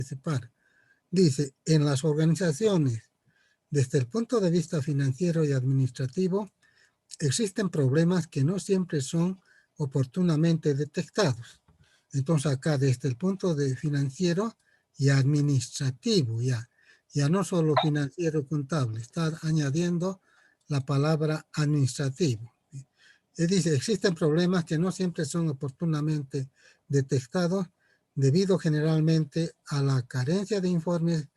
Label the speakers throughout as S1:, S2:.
S1: participar. Dice, en las organizaciones, desde el punto de vista financiero y administrativo, existen problemas que no siempre son oportunamente detectados. Entonces acá, desde el punto de financiero y administrativo, ya no solo financiero y contable, está añadiendo la palabra administrativo. Él dice, existen problemas que no siempre son oportunamente detectados debido generalmente a la carencia de informes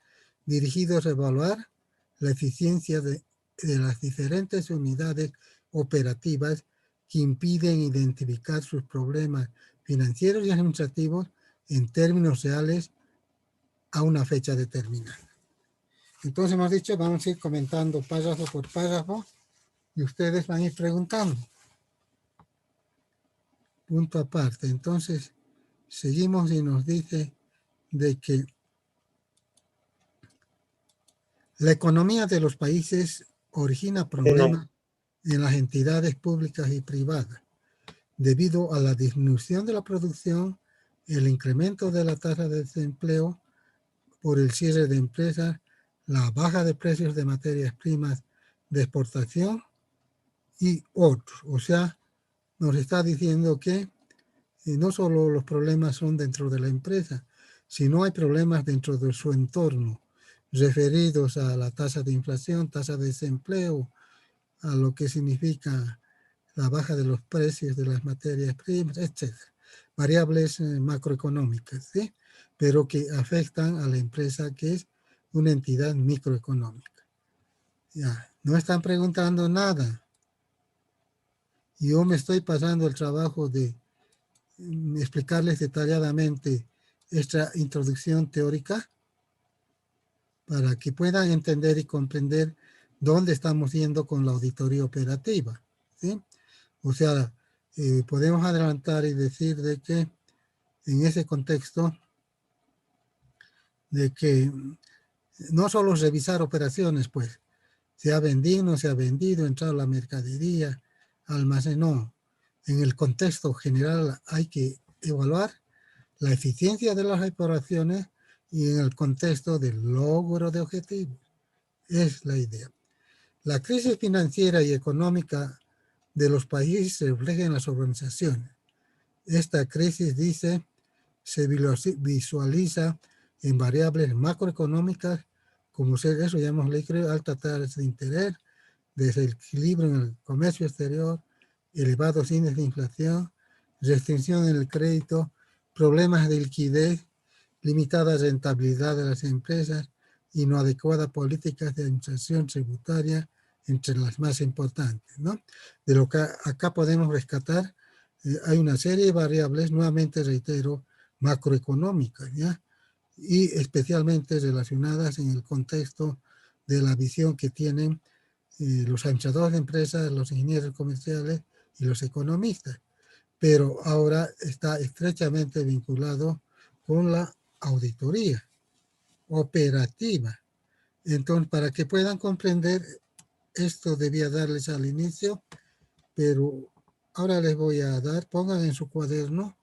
S1: dirigidos a evaluar la eficiencia de las diferentes unidades operativas que impiden identificar sus problemas financieros y administrativos en términos reales a una fecha determinada. Entonces hemos dicho, vamos a ir comentando párrafo por párrafo y ustedes van a ir preguntando. Punto aparte. Entonces, seguimos y nos dice de que la economía de los países origina problemas en las entidades públicas y privadas, debido a la disminución de la producción, el incremento de la tasa de desempleo por el cierre de empresas, la baja de precios de materias primas de exportación y otros. O sea, nos está diciendo que no solo los problemas son dentro de la empresa, sino hay problemas dentro de su entorno, referidos a la tasa de inflación, tasa de desempleo, a lo que significa la baja de los precios de las materias primas, etc. Variables macroeconómicas, ¿sí? Pero que afectan a la empresa, que es una entidad microeconómica. Ya, no están preguntando nada. Yo me estoy pasando el trabajo de explicarles detalladamente esta introducción teórica para que puedan entender y comprender dónde estamos yendo con la auditoría operativa, ¿sí? O sea, podemos adelantar y decir de que en ese contexto, de que no solo revisar operaciones, pues, se ha vendido, no se ha vendido, entrado la mercadería, almacenó. En el contexto general hay que evaluar la eficiencia de las operaciones y en el contexto del logro de objetivos. Es la idea. La crisis financiera y económica de los países se refleja en las organizaciones. Esta crisis, dice, se visualiza en variables macroeconómicas, como eso ya hemos leído, alta tasa de interés, desequilibrio en el comercio exterior, elevados índices de inflación, restricción en el crédito, problemas de liquidez, limitada rentabilidad de las empresas y no adecuada políticas de administración tributaria, entre las más importantes, ¿no? De lo que acá podemos rescatar, hay una serie de variables, nuevamente reitero, macroeconómicas, ¿ya? Y especialmente relacionadas en el contexto de la visión que tienen los administradores de empresas, los ingenieros comerciales y los economistas. Pero ahora está estrechamente vinculado con la auditoría operativa. Entonces, para que puedan comprender, esto debía darles al inicio, pero ahora les voy a dar, pongan en su cuaderno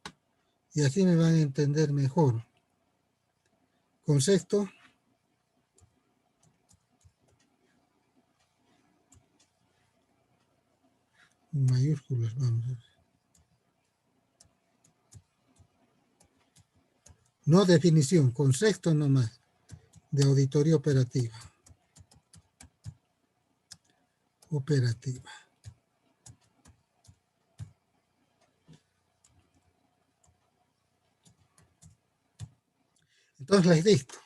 S1: y así me van a entender mejor. Concepto. Mayúsculas, vamos a ver. No definición, concepto nomás, de auditoría operativa. Operativa. Entonces les listo.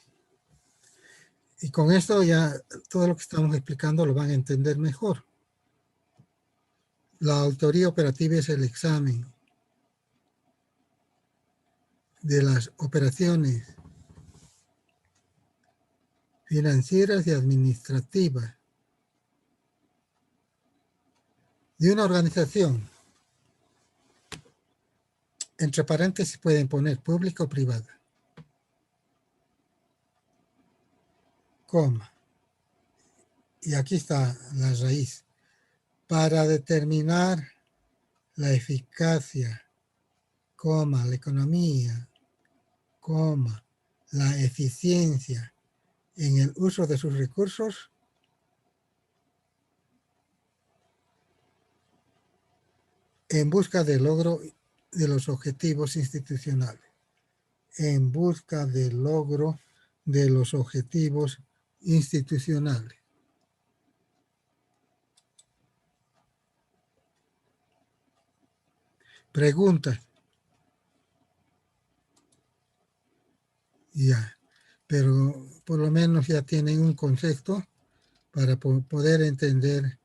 S1: Y con esto ya todo lo que estamos explicando lo van a entender mejor. La auditoría operativa es el examen de las operaciones financieras y administrativas de una organización. Entre paréntesis pueden poner pública o privada. Coma. Y aquí está la raíz. Para determinar la eficacia, coma, la economía, coma, la eficiencia en el uso de sus recursos en busca del logro de los objetivos institucionales. En busca del logro de los objetivos institucionales. Preguntas. Ya, pero por lo menos ya tienen un concepto para poder entender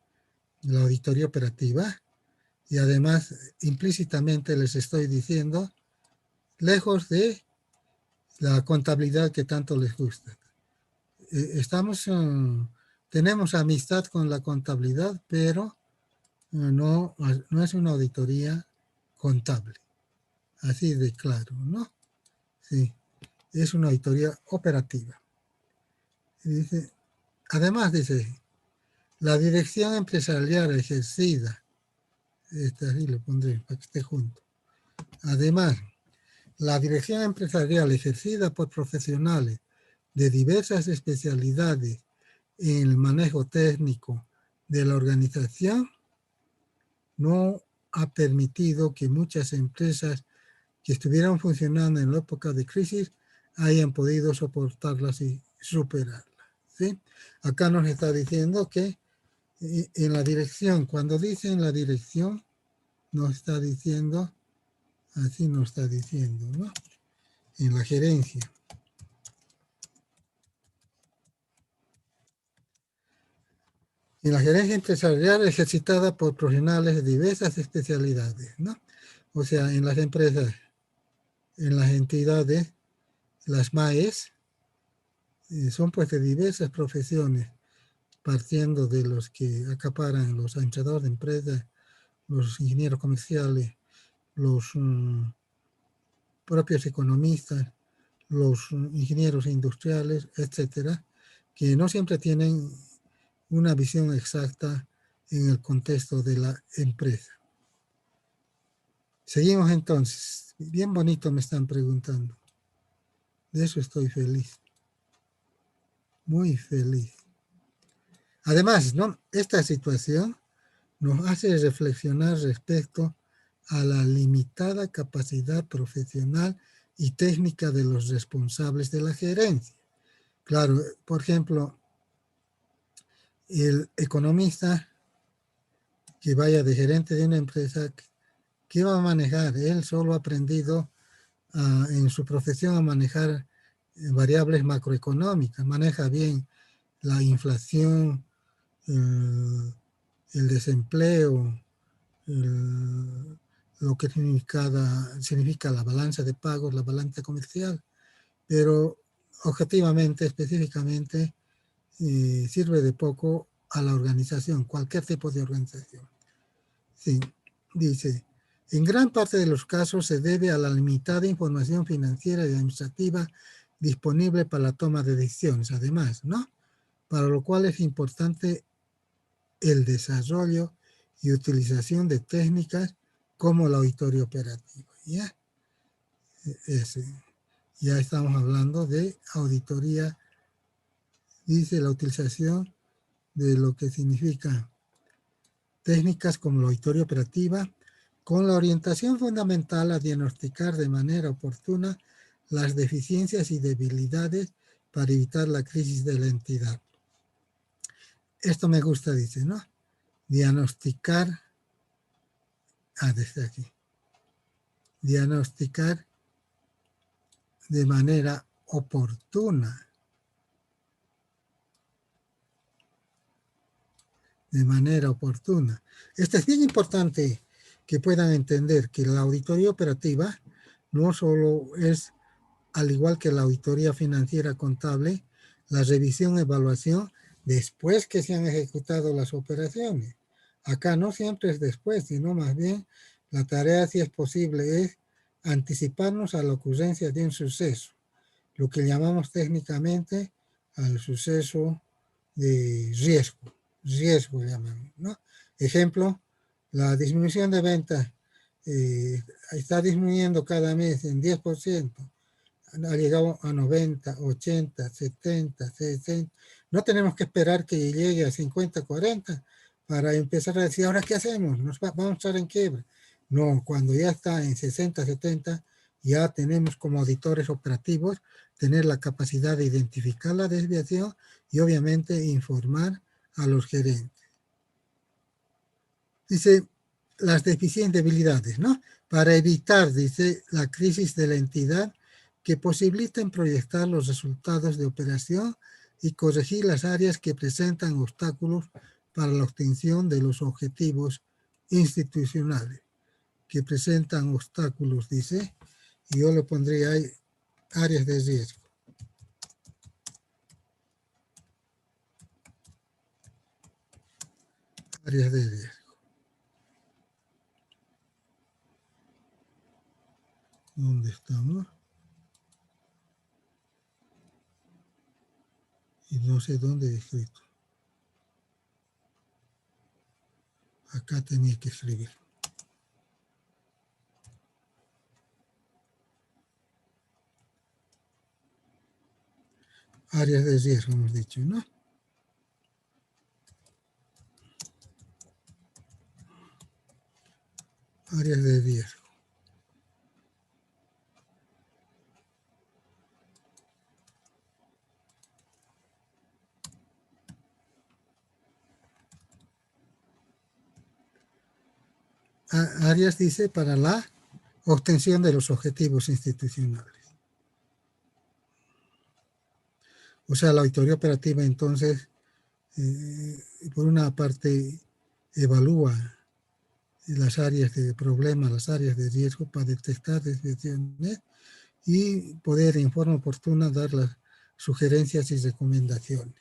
S1: la auditoría operativa y además implícitamente les estoy diciendo, lejos de la contabilidad que tanto les gusta. Tenemos amistad con la contabilidad, pero no es una auditoría contable. Así de claro, ¿no? Sí, es una auditoría operativa. Dice, además dice, la dirección empresarial ejercida, así lo pondré para que esté junto. Además, la dirección empresarial ejercida por profesionales de diversas especialidades en el manejo técnico de la organización no ha permitido que muchas empresas que estuvieran funcionando en la época de crisis hayan podido soportarlas y superarlas. ¿Sí? Acá nos está diciendo que en la dirección, cuando dice en la dirección, nos está diciendo, así nos está diciendo, ¿no? En la gerencia. En la gerencia empresarial ejercitada por profesionales de diversas especialidades, ¿no? O sea, en las empresas, en las entidades, las MAES, son pues de diversas profesiones, partiendo de los que acaparan los administradores de empresas, los ingenieros comerciales, los propios economistas, los ingenieros industriales, etcétera, que no siempre tienen una visión exacta en el contexto de la empresa. Seguimos entonces. Bien bonito me están preguntando. De eso estoy feliz. Muy feliz. Además, ¿no? Esta situación nos hace reflexionar respecto a la limitada capacidad profesional y técnica de los responsables de la gerencia. Claro, por ejemplo, el economista que vaya de gerente de una empresa, ¿qué va a manejar? Él solo ha aprendido en su profesión a manejar variables macroeconómicas, maneja bien la inflación, el desempleo, lo que significa la balanza de pagos, la balanza comercial, pero objetivamente, específicamente, sirve de poco a la organización, cualquier tipo de organización. Sí, dice, en gran parte de los casos se debe a la limitada información financiera y administrativa disponible para la toma de decisiones, además, ¿no? Para lo cual es importante el desarrollo y utilización de técnicas como la auditoría operativa. ¿Ya? Ya estamos hablando de auditoría, dice la utilización de lo que significa técnicas como la auditoría operativa, con la orientación fundamental a diagnosticar de manera oportuna las deficiencias y debilidades para evitar la crisis de la entidad. Esto me gusta, dice, ¿no? Diagnosticar, desde aquí, diagnosticar de manera oportuna. De manera oportuna. Esto es bien importante que puedan entender que la auditoría operativa no solo es, al igual que la auditoría financiera contable, la revisión y evaluación después que se han ejecutado las operaciones. Acá no siempre es después, sino más bien la tarea, si es posible, es anticiparnos a la ocurrencia de un suceso, lo que llamamos técnicamente al suceso de riesgo llamamos, ¿no? Ejemplo, la disminución de ventas está disminuyendo cada mes en 10%. ha llegado a 90, 80, 70, 60. No tenemos que esperar que llegue a 50, 40 para empezar a decir, ahora, ¿qué hacemos? Vamos a estar en quiebra. No, cuando ya está en 60, 70, ya tenemos como auditores operativos tener la capacidad de identificar la desviación y obviamente informar a los gerentes. Dice, las debilidades, ¿no? Para evitar, dice, la crisis de la entidad que posibiliten proyectar los resultados de operación y corregir las áreas que presentan obstáculos para la obtención de los objetivos institucionales, que presentan obstáculos, dice, y yo le pondría ahí áreas de riesgo. Áreas de riesgo. ¿Dónde estamos? Y no sé dónde he escrito. Acá tenía que escribir. Áreas de riesgo, hemos dicho, ¿no? Áreas de riesgo. Áreas, dice, para la obtención de los objetivos institucionales. O sea, la auditoría operativa, entonces, por una parte, evalúa las áreas de problema, las áreas de riesgo para detectar desviaciones y poder en forma oportuna dar las sugerencias y recomendaciones.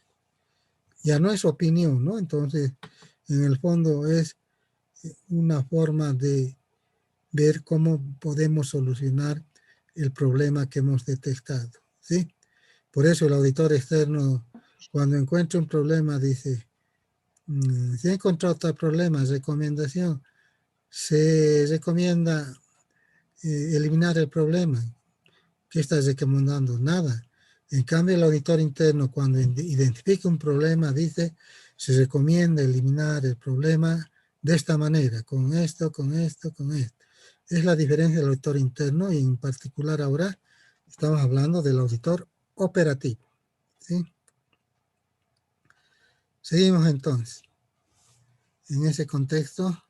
S1: Ya no es opinión, ¿no? Entonces, en el fondo es una forma de ver cómo podemos solucionar el problema que hemos detectado, ¿sí? Por eso el auditor externo, cuando encuentra un problema, dice, si ha encontrado tal problema, recomendación, se recomienda eliminar el problema. ¿Qué estás recomendando? Nada. En cambio, el auditor interno, cuando identifica un problema, dice, se recomienda eliminar el problema de esta manera, con esto, con esto, con esto. Es la diferencia del auditor interno y en particular ahora estamos hablando del auditor operativo, ¿sí? Seguimos entonces. En ese contexto,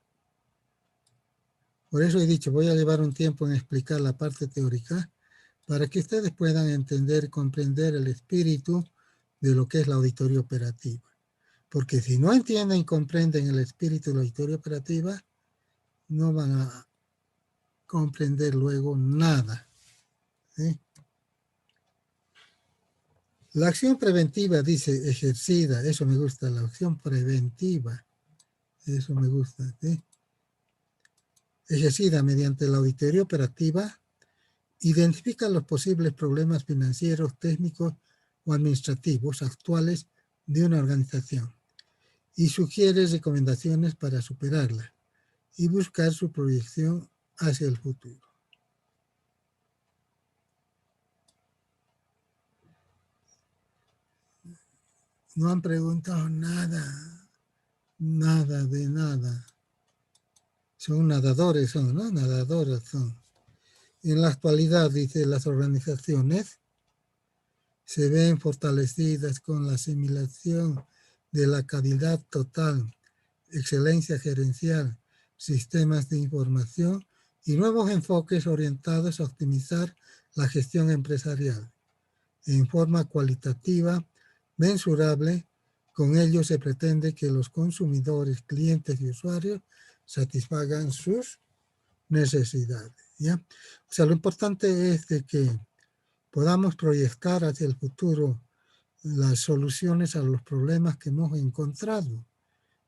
S1: por eso he dicho, voy a llevar un tiempo en explicar la parte teórica para que ustedes puedan entender y comprender el espíritu de lo que es la auditoría operativa. Porque si no entienden y comprenden el espíritu de la auditoría operativa, no van a comprender luego nada, ¿sí? La acción preventiva, dice, ejercida, eso me gusta, la acción preventiva, eso me gusta, ¿sí? Ejercida mediante la auditoría operativa, identifica los posibles problemas financieros, técnicos o administrativos actuales de una organización y sugiere recomendaciones para superarla y buscar su proyección hacia el futuro. No han preguntado nada, nada de nada. Son nadadores, son, ¿no? Nadadoras son. En la actualidad, dice, las organizaciones se ven fortalecidas con la asimilación de la calidad total, excelencia gerencial, sistemas de información y nuevos enfoques orientados a optimizar la gestión empresarial en forma cualitativa, mensurable. Con ello se pretende que los consumidores, clientes y usuarios satisfagan sus necesidades, ¿ya? O sea, lo importante es de que podamos proyectar hacia el futuro las soluciones a los problemas que hemos encontrado.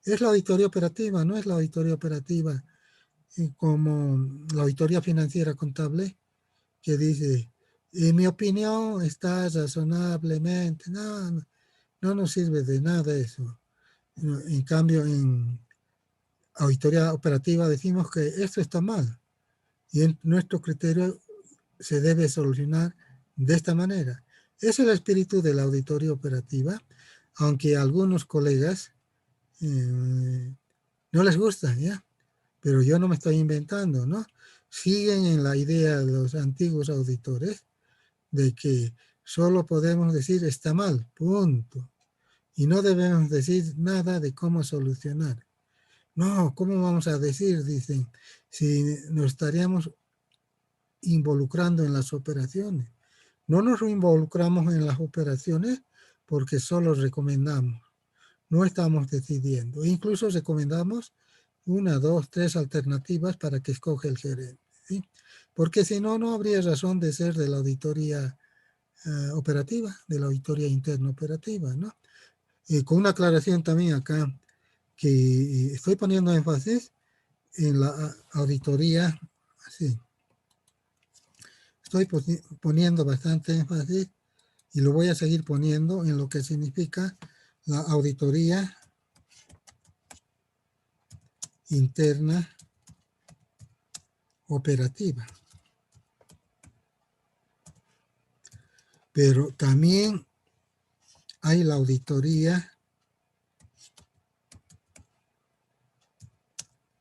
S1: Es la auditoría operativa, no es la auditoría operativa como la auditoría financiera contable que dice, en mi opinión está razonablemente, no nos sirve de nada eso. En cambio, en auditoría operativa decimos que esto está mal y en nuestro criterio se debe solucionar de esta manera. Es el espíritu de la auditoría operativa, aunque a algunos colegas no les gusta, ¿ya? Pero yo no me estoy inventando, ¿no? Siguen en la idea de los antiguos auditores de que solo podemos decir está mal, punto. Y no debemos decir nada de cómo solucionar. No, ¿cómo vamos a decir? Dicen, si nos estaríamos involucrando en las operaciones. No nos involucramos en las operaciones porque solo recomendamos. No estamos decidiendo. Incluso recomendamos una, dos, tres alternativas para que escoge el gerente, ¿sí? Porque si no, no habría razón de ser de la auditoría operativa, de la auditoría interna operativa, ¿no? Con una aclaración también acá, que estoy poniendo énfasis en la auditoría, sí, estoy poniendo bastante énfasis y lo voy a seguir poniendo en lo que significa la auditoría interna operativa. Pero también hay la auditoría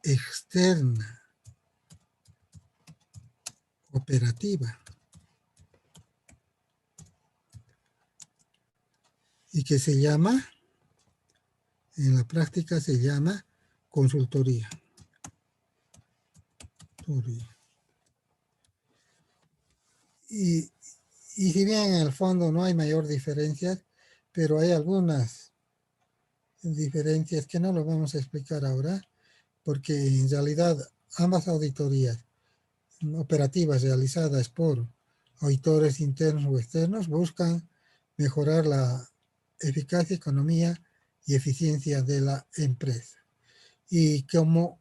S1: externa operativa y que se llama, en la práctica se llama consultoría. Y, y si bien en el fondo no hay mayor diferencia, pero hay algunas diferencias que no lo vamos a explicar ahora, porque en realidad ambas auditorías operativas realizadas por auditores internos o externos buscan mejorar la eficacia, economía y eficiencia de la empresa. Y como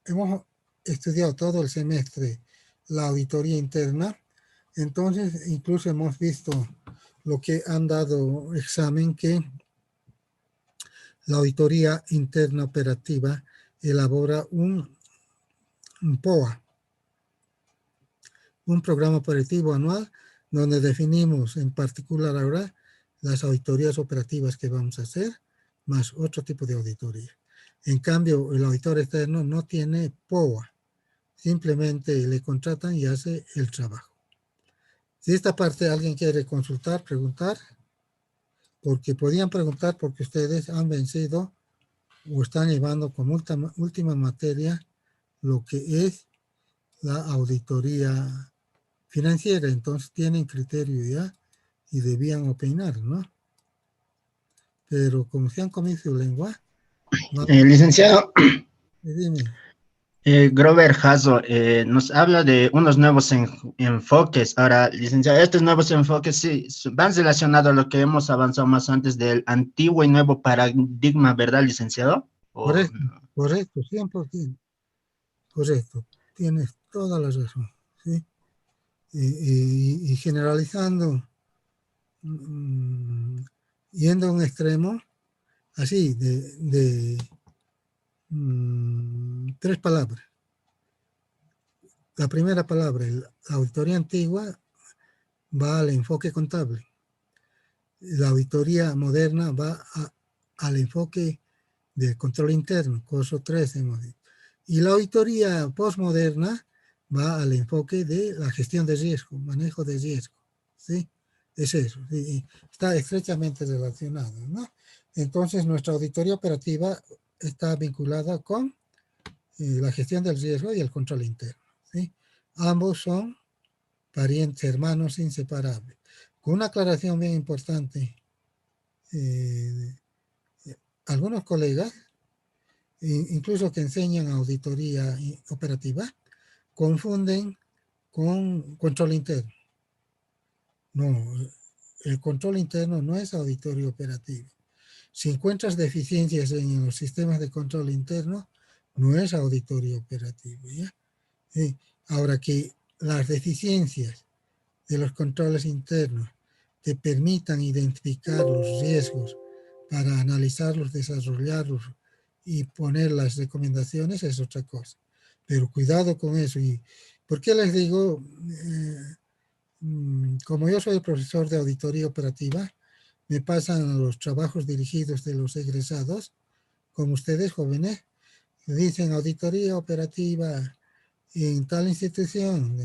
S1: hemos estudiado todo el semestre la auditoría interna, entonces incluso hemos visto lo que han dado examen, que la auditoría interna operativa elabora un POA, un programa operativo anual, donde definimos en particular ahora las auditorías operativas que vamos a hacer, más otro tipo de auditoría. En cambio, el auditor externo no tiene POA, simplemente le contratan y hace el trabajo. Si esta parte alguien quiere consultar, preguntar, porque podían preguntar porque ustedes han vencido o están llevando como última materia lo que es la auditoría financiera, entonces tienen criterio ya y debían opinar, ¿no? Pero como se han comido su lengua,
S2: Licenciado
S1: dime.
S2: Grover Hazo nos habla de unos nuevos enfoques. Ahora, licenciado, estos nuevos enfoques sí van relacionados a lo que hemos avanzado más antes del antiguo y nuevo paradigma, ¿verdad, licenciado? ¿O
S1: Correcto,
S2: no?
S1: correcto, 100%, correcto, tienes toda la razón, ¿sí? Y generalizando, mm, yendo a un extremo, así, tres palabras. La primera palabra, la auditoría antigua, va al enfoque contable. La auditoría moderna va al enfoque de control interno, COSO 3 hemos dicho. Y la auditoría postmoderna va al enfoque de la gestión de riesgo, manejo de riesgo, ¿sí? Es eso, ¿sí? Está estrechamente relacionado, ¿no? Entonces, nuestra auditoría operativa está vinculada con la gestión del riesgo y el control interno, ¿sí? Ambos son parientes, hermanos inseparables. Con una aclaración bien importante, eh, algunos colegas, incluso que enseñan auditoría operativa, confunden con control interno. No, el control interno no es auditoría operativa. Si encuentras deficiencias en los sistemas de control interno, no es auditoría operativa, ¿ya? Sí. Ahora que las deficiencias de los controles internos te permitan identificar los riesgos para analizarlos, desarrollarlos y poner las recomendaciones es otra cosa. Pero cuidado con eso. ¿Y por qué les digo Como yo soy profesor de auditoría operativa, me pasan los trabajos dirigidos de los egresados, como ustedes jóvenes, dicen auditoría operativa en tal institución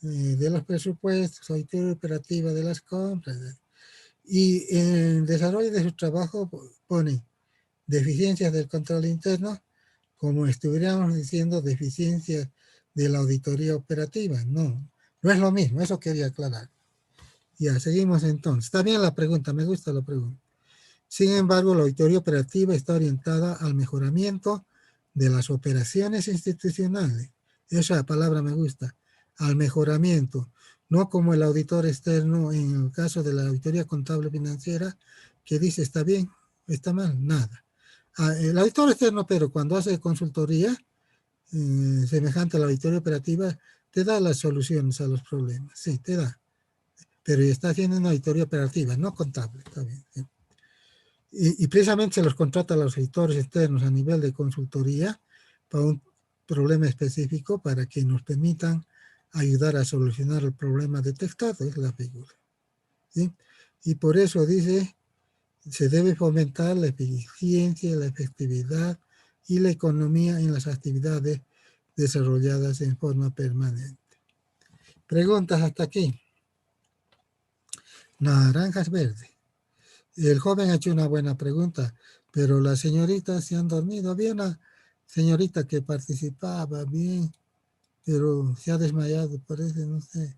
S1: de los presupuestos, auditoría operativa de las compras. Y en el desarrollo de su trabajo ponen deficiencias del control interno, como estuviéramos diciendo deficiencias de la auditoría operativa. No, no es lo mismo, eso quería aclarar. Ya, seguimos entonces. Está bien la pregunta, me gusta la pregunta. Sin embargo, la auditoría operativa está orientada al mejoramiento de las operaciones institucionales. Esa palabra me gusta, al mejoramiento, no como el auditor externo en el caso de la auditoría contable financiera, que dice está bien, está mal, nada. El auditor externo, pero cuando hace consultoría, semejante a la auditoría operativa, te da las soluciones a los problemas, sí, te da, pero está haciendo una auditoría operativa, no contable, está bien. ¿Sí? Y precisamente se los contrata a los auditores externos a nivel de consultoría para un problema específico para que nos permitan ayudar a solucionar el problema detectado, es la figura. ¿Sí? Y por eso dice, se debe fomentar la eficiencia, la efectividad y la economía en las actividades desarrolladas en forma permanente. Preguntas hasta aquí. Naranjas verdes. El joven ha hecho una buena pregunta, pero las señoritas se han dormido. Había una señorita que participaba bien, pero se ha desmayado, parece, no sé,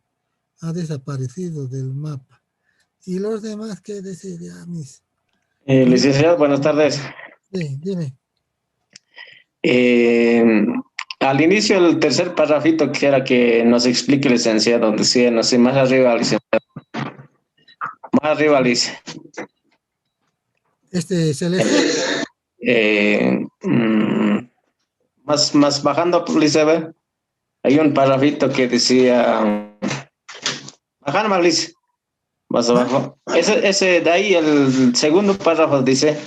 S1: ha desaparecido del mapa. ¿Y los demás qué decir? Ya, mis...
S3: Licenciado, buenas tardes.
S1: Sí, dime.
S3: Eh, Al inicio del tercer parrafito quisiera que nos explique, licenciado, donde decía, no sé, más arriba, licenciado. Más arriba, dice.
S1: Celeste.
S3: Eh, mm, más bajando, licenciado, hay un parrafito que decía, bajando más, lice, más
S1: ¿Ah?
S3: abajo. Ese de ahí, el segundo párrafo dice,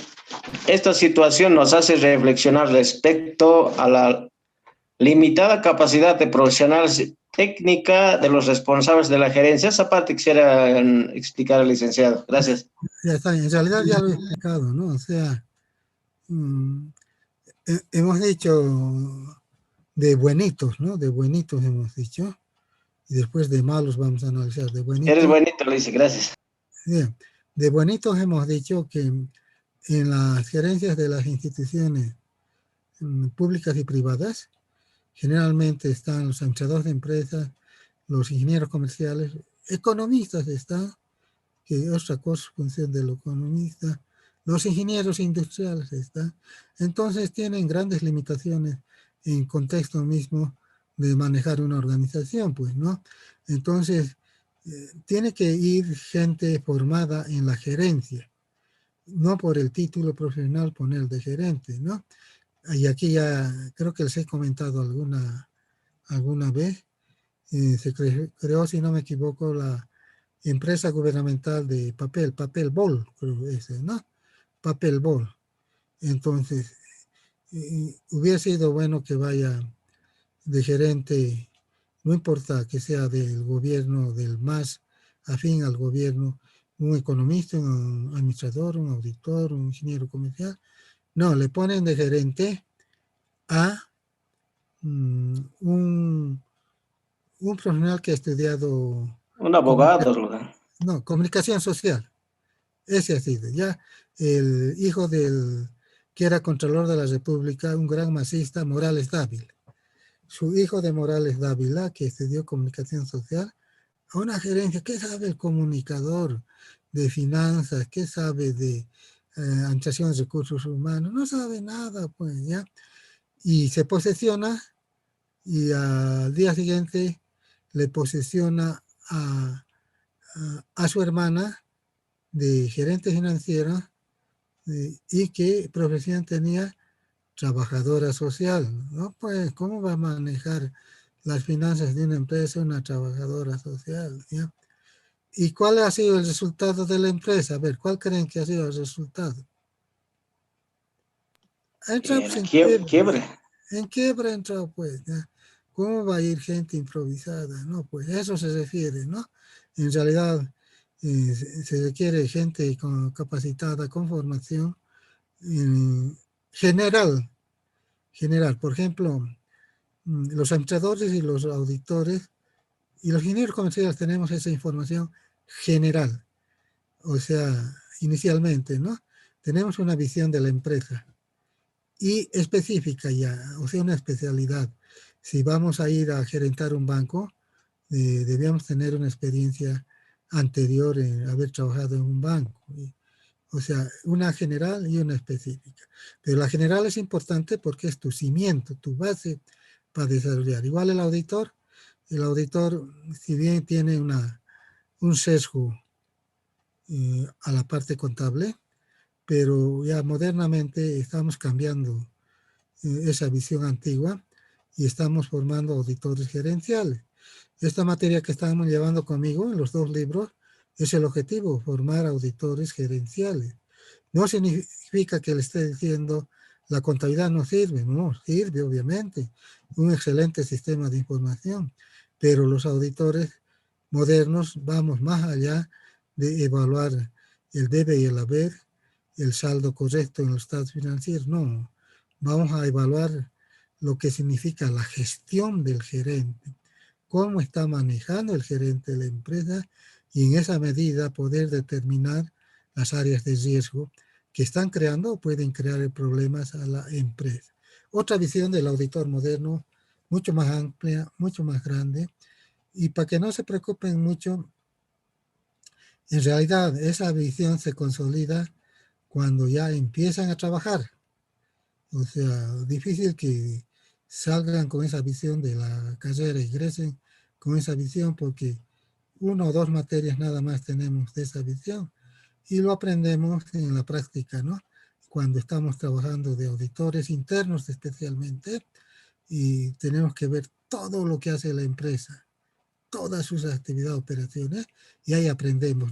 S3: esta situación nos hace reflexionar respecto a la limitada capacidad de profesionales técnica de los responsables de la gerencia. Esa parte quisiera explicar al licenciado. Gracias.
S1: Ya está, en realidad ya lo he explicado, ¿no? O sea, hemos dicho de buenitos, ¿no? De buenitos hemos dicho. Y después de malos vamos a analizar. De
S3: Eres
S1: buenitos.
S3: bonito, le dice, gracias.
S1: Bien. De buenitos hemos dicho que en las gerencias de las instituciones públicas y privadas, generalmente están los administradores de empresas, los ingenieros comerciales, economistas están, que es otra cosa, función del economista, los ingenieros industriales están. Entonces tienen grandes limitaciones en contexto mismo de manejar una organización, pues, ¿no? Entonces, tiene que ir gente formada en la gerencia, no por el título profesional poner de gerente, ¿no? Y aquí ya creo que les he comentado alguna vez, se creó, si no me equivoco, la empresa gubernamental de papel bol, creo que es, ¿no? Papel bol. Entonces, hubiera sido bueno que vaya de gerente, no importa que sea del gobierno, del más afín al gobierno, un economista, un administrador, un auditor, un ingeniero comercial. No, le ponen de gerente a un profesional que ha estudiado
S3: Un abogado, ¿verdad?
S1: no, comunicación social. Ese ha sido, ya el hijo del que era Contralor de la República, un gran masista, Morales Dávila. Su hijo de Morales Dávila, que estudió comunicación social, a una gerencia, ¿qué sabe el comunicador de finanzas? ¿Qué sabe de administración de recursos humanos? No sabe nada, pues, ¿ya? Y se posesiona y al día siguiente le posesiona a su hermana de gerente financiero y qué profesión tenía trabajadora social, ¿no? Pues, ¿cómo va a manejar las finanzas de una empresa una trabajadora social? ¿Ya? ¿Y cuál ha sido el resultado de la empresa? A ver, ¿cuál creen que ha sido el resultado? Ha entrado pues,
S3: La
S1: en quiebra.
S3: quiebre.
S1: En quiebra ha entrado, pues. ¿Ya? ¿Cómo va a ir gente improvisada? No, pues eso se refiere, ¿no? En realidad, se requiere gente capacitada, con formación general. Por ejemplo, los administradores y los auditores y los ingenieros comerciales tenemos esa información general. O sea, inicialmente, ¿no? Tenemos una visión de la empresa y específica ya, o sea, una especialidad. Si vamos a ir a gerentar un banco, debíamos tener una experiencia anterior en haber trabajado en un banco. O sea, una general y una específica. Pero la general es importante porque es tu cimiento, tu base para desarrollar. Igual el auditor, si bien tiene un sesgo a la parte contable, pero ya modernamente estamos cambiando esa visión antigua y estamos formando auditores gerenciales. Esta materia que estamos llevando conmigo en los 2 libros es el objetivo, formar auditores gerenciales. No significa que le esté diciendo la contabilidad no sirve, no, sirve obviamente, un excelente sistema de información, pero los auditores modernos vamos más allá de evaluar el debe y el haber, el saldo correcto en los estados financieros, no, vamos a evaluar lo que significa la gestión del gerente, cómo está manejando el gerente de la empresa y en esa medida poder determinar las áreas de riesgo que están creando o pueden crear problemas a la empresa. Otra visión del auditor moderno, mucho más amplia, mucho más grande, y para que no se preocupen mucho, en realidad esa visión se consolida cuando ya empiezan a trabajar. O sea, difícil que salgan con esa visión de la carrera, ingresen con esa visión porque 1 o 2 materias nada más tenemos de esa visión y lo aprendemos en la práctica, ¿no? Cuando estamos trabajando de auditores internos especialmente y tenemos que ver todo lo que hace la empresa, todas sus actividades, operaciones, y ahí aprendemos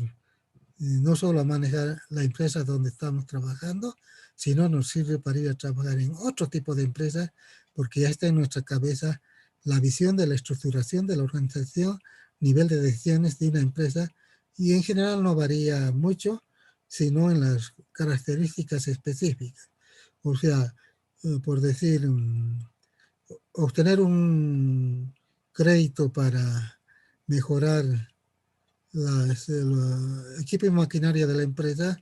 S1: no solo a manejar la empresa donde estamos trabajando, sino nos sirve para ir a trabajar en otro tipo de empresas, porque ya está en nuestra cabeza la visión de la estructuración de la organización, nivel de decisiones de una empresa, y en general no varía mucho, sino en las características específicas. O sea, por decir, obtener un crédito para mejorar el equipo y maquinaria de la empresa,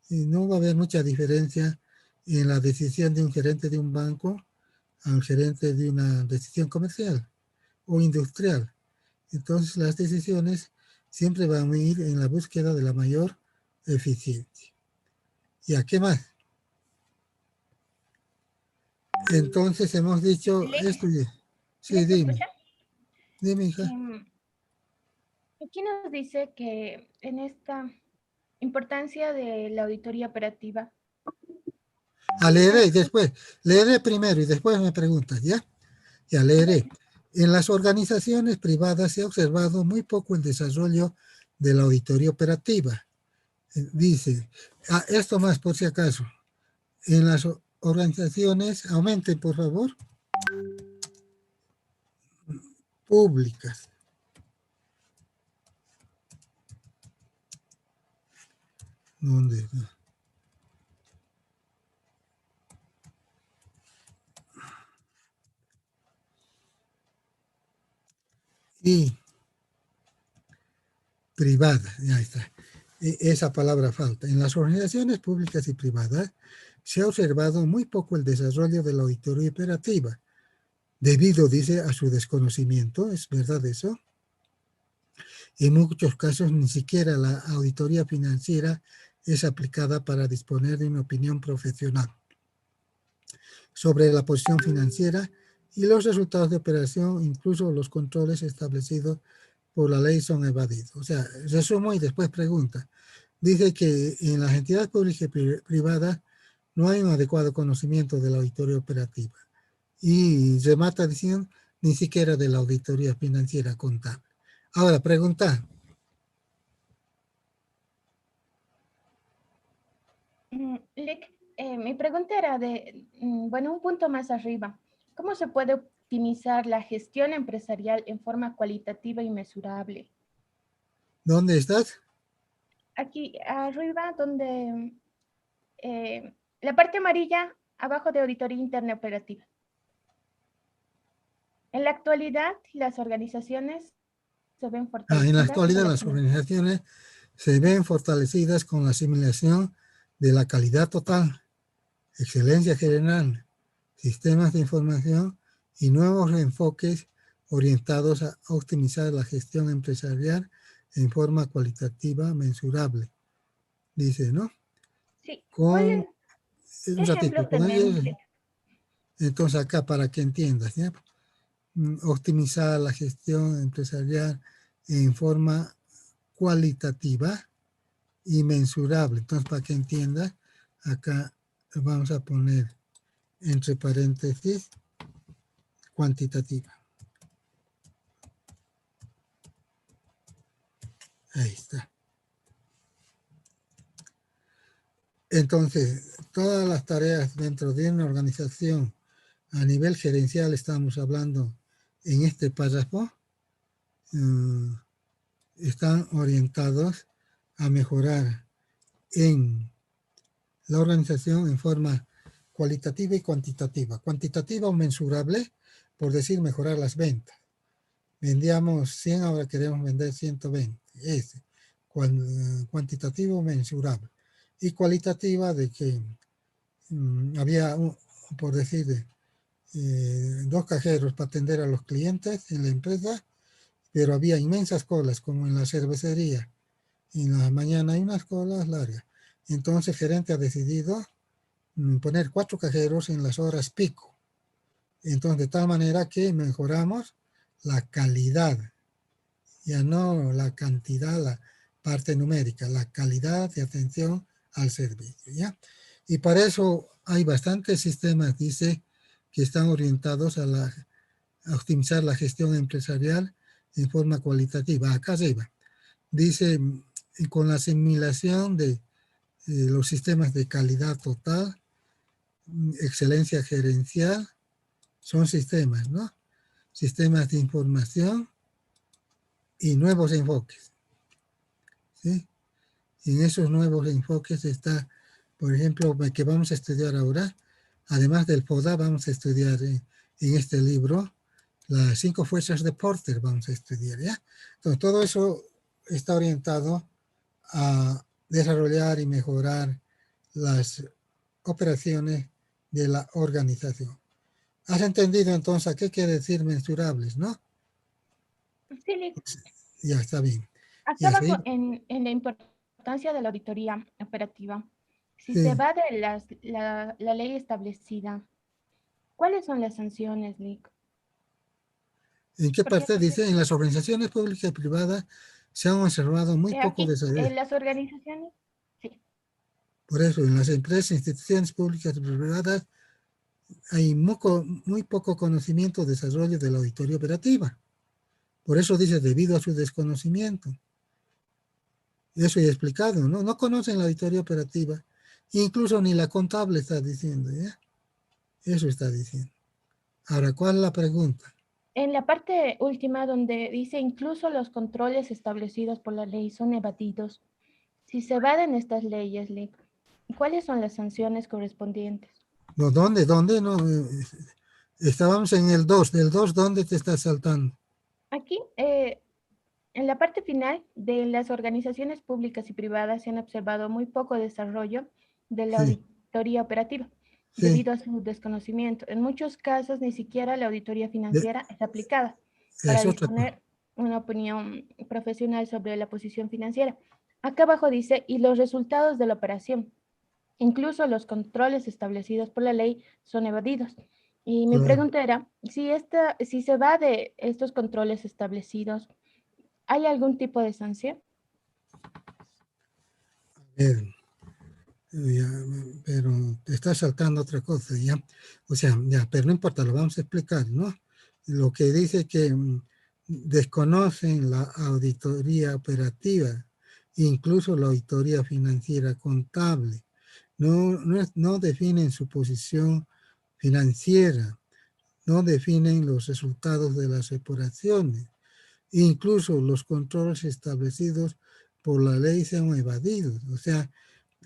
S1: y no va a haber mucha diferencia en la decisión de un gerente de un banco al gerente de una decisión comercial o industrial. Entonces las decisiones siempre van a ir en la búsqueda de la mayor eficiencia. ¿Y a qué más? Entonces hemos dicho esto. Sí,
S4: ¿Me
S1: dime.
S4: escucha?
S1: Dime, hija.
S4: Aquí nos dice que en esta importancia de la auditoría operativa.
S1: Leeré y después, leeré primero y después me preguntas, ¿ya? Ya leeré. En las organizaciones privadas se ha observado muy poco el desarrollo de la auditoría operativa. Dice, esto más por si acaso, en las organizaciones, aumenten por favor, públicas. ¿Dónde está? Y privadas, ya está. Esa palabra falta. En las organizaciones públicas y privadas se ha observado muy poco el desarrollo de la auditoría operativa, debido, dice, a su desconocimiento. ¿Es verdad eso? En muchos casos ni siquiera la auditoría financiera es aplicada para disponer de una opinión profesional sobre la posición financiera y los resultados de operación, incluso los controles establecidos por la ley son evadidos. O sea, resumo y después pregunta. Dice que en las entidades públicas y privadas no hay un adecuado conocimiento de la auditoría operativa. Y remata diciendo ni siquiera de la auditoría financiera contable. Ahora, pregunta.
S4: Mi pregunta era bueno, un punto más arriba. ¿Cómo se puede optimizar la gestión empresarial en forma cualitativa y mesurable?
S1: ¿Dónde estás?
S4: Aquí arriba donde la parte amarilla abajo de auditoría interna operativa. En la actualidad, las organizaciones se ven fortalecidas.
S1: En la actualidad las organizaciones se ven fortalecidas con la asimilación de la calidad total, excelencia general, sistemas de información y nuevos enfoques orientados a optimizar la gestión empresarial en forma cualitativa mensurable. Dice, ¿no?
S4: Sí.
S1: Con
S4: ¿Qué
S1: un ratito,
S4: ejemplos
S1: con ellos,
S4: tenemos?
S1: entonces acá para que entiendas, ¿ya? Optimizar la gestión empresarial en forma cualitativa y mensurable. Entonces, para que entiendas, acá vamos a poner entre paréntesis cuantitativa. Ahí está. Entonces, todas las tareas dentro de una organización a nivel gerencial, estamos hablando en este párrafo, están orientados a mejorar en la organización en forma cualitativa y cuantitativa. Cuantitativa o mensurable, por decir, mejorar las ventas. Vendíamos 100, ahora queremos vender 120. Ese. Cuantitativo mensurable. Y cualitativa de que había, por decir, 2 cajeros para atender a los clientes en la empresa, pero había inmensas colas, como en la cervecería. En la mañana hay unas colas largas. Entonces el gerente ha decidido poner 4 cajeros en las horas pico. Entonces, de tal manera que mejoramos la calidad, ya no la cantidad, la parte numérica, la calidad de atención al servicio, ¿ya? Y para eso hay bastantes sistemas, dice, que están orientados a optimizar la gestión empresarial en forma cualitativa. Acá arriba, dice, con la asimilación de los sistemas de calidad total, excelencia gerencial, son sistemas, ¿no? Sistemas de información y nuevos enfoques, ¿sí? Y en esos nuevos enfoques está, por ejemplo, que vamos a estudiar ahora, además del FODA, vamos a estudiar en este libro las 5 fuerzas de Porter, vamos a estudiar, ¿ya? Entonces, todo eso está orientado a desarrollar y mejorar las operaciones de la organización. ¿Has entendido entonces a qué quiere decir mensurables, no?
S4: Sí,
S1: Ya está bien.
S4: acá
S1: Ya,
S4: abajo
S1: ¿sí?
S4: en la importancia de la auditoría operativa, si se
S1: Sí.
S4: va de la ley establecida, ¿cuáles son las sanciones, Lick?
S1: ¿En qué
S4: Porque
S1: parte dice? En las organizaciones públicas y privadas se han observado muy poco
S4: aquí,
S1: desarrollo.
S4: en las organizaciones, sí.
S1: Por eso, en las empresas, instituciones públicas y privadas hay muy poco conocimiento o desarrollo de la auditoría operativa. Por eso dice, debido a su desconocimiento. Eso ya he explicado, ¿no? No conocen la auditoría operativa. Incluso ni la contable está diciendo, ¿ya? Eso está diciendo. Ahora, ¿cuál es la pregunta?
S4: En la parte última donde dice incluso los controles establecidos por la ley son evadidos. Si se evaden estas leyes, Lick, ¿cuáles son las sanciones correspondientes?
S1: No, ¿dónde? ¿Dónde? No, estábamos en el 2. ¿Del 2 dónde te estás saltando?
S4: Aquí, en la parte final de las organizaciones públicas y privadas se han observado muy poco desarrollo de la
S1: Sí,
S4: auditoría operativa
S1: sí.
S4: debido a su desconocimiento. En muchos casos ni siquiera la auditoría
S1: De-
S4: financiera es aplicada para
S1: es otra cosa.
S4: disponer una opinión profesional sobre la posición financiera. Acá abajo dice, y los resultados de la operación, incluso los controles establecidos por la ley, son evadidos. Y mi
S1: Claro.
S4: pregunta era, si se va de estos controles establecidos, ¿hay algún tipo de sanción?
S1: Eh, ya, pero te estás saltando otra cosa, ¿ya? O sea, ya, pero no importa, lo vamos a explicar, ¿no? Lo que dice que desconocen la auditoría operativa, incluso la auditoría financiera contable. No definen su posición financiera, no definen los resultados de las operaciones, Incluso los controles establecidos por la ley se han evadido. O sea,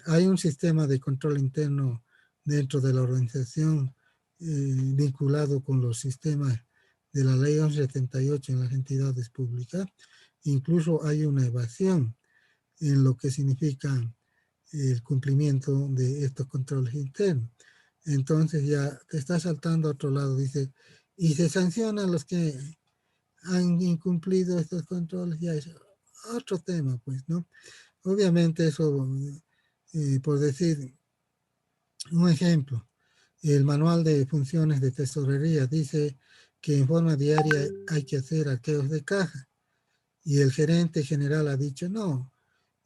S1: hay un sistema de control interno dentro de la organización vinculado con los sistemas de la ley 1178 en las entidades públicas. Incluso hay una evasión en lo que significa el cumplimiento de estos controles internos. Entonces ya te está saltando a otro lado, dice, y se sanciona a los que han incumplido estos controles, ya es otro tema, pues, ¿no? Obviamente eso, por decir un ejemplo, el manual de funciones de tesorería dice que en forma diaria hay que hacer arqueos de caja, y el gerente general ha dicho, no,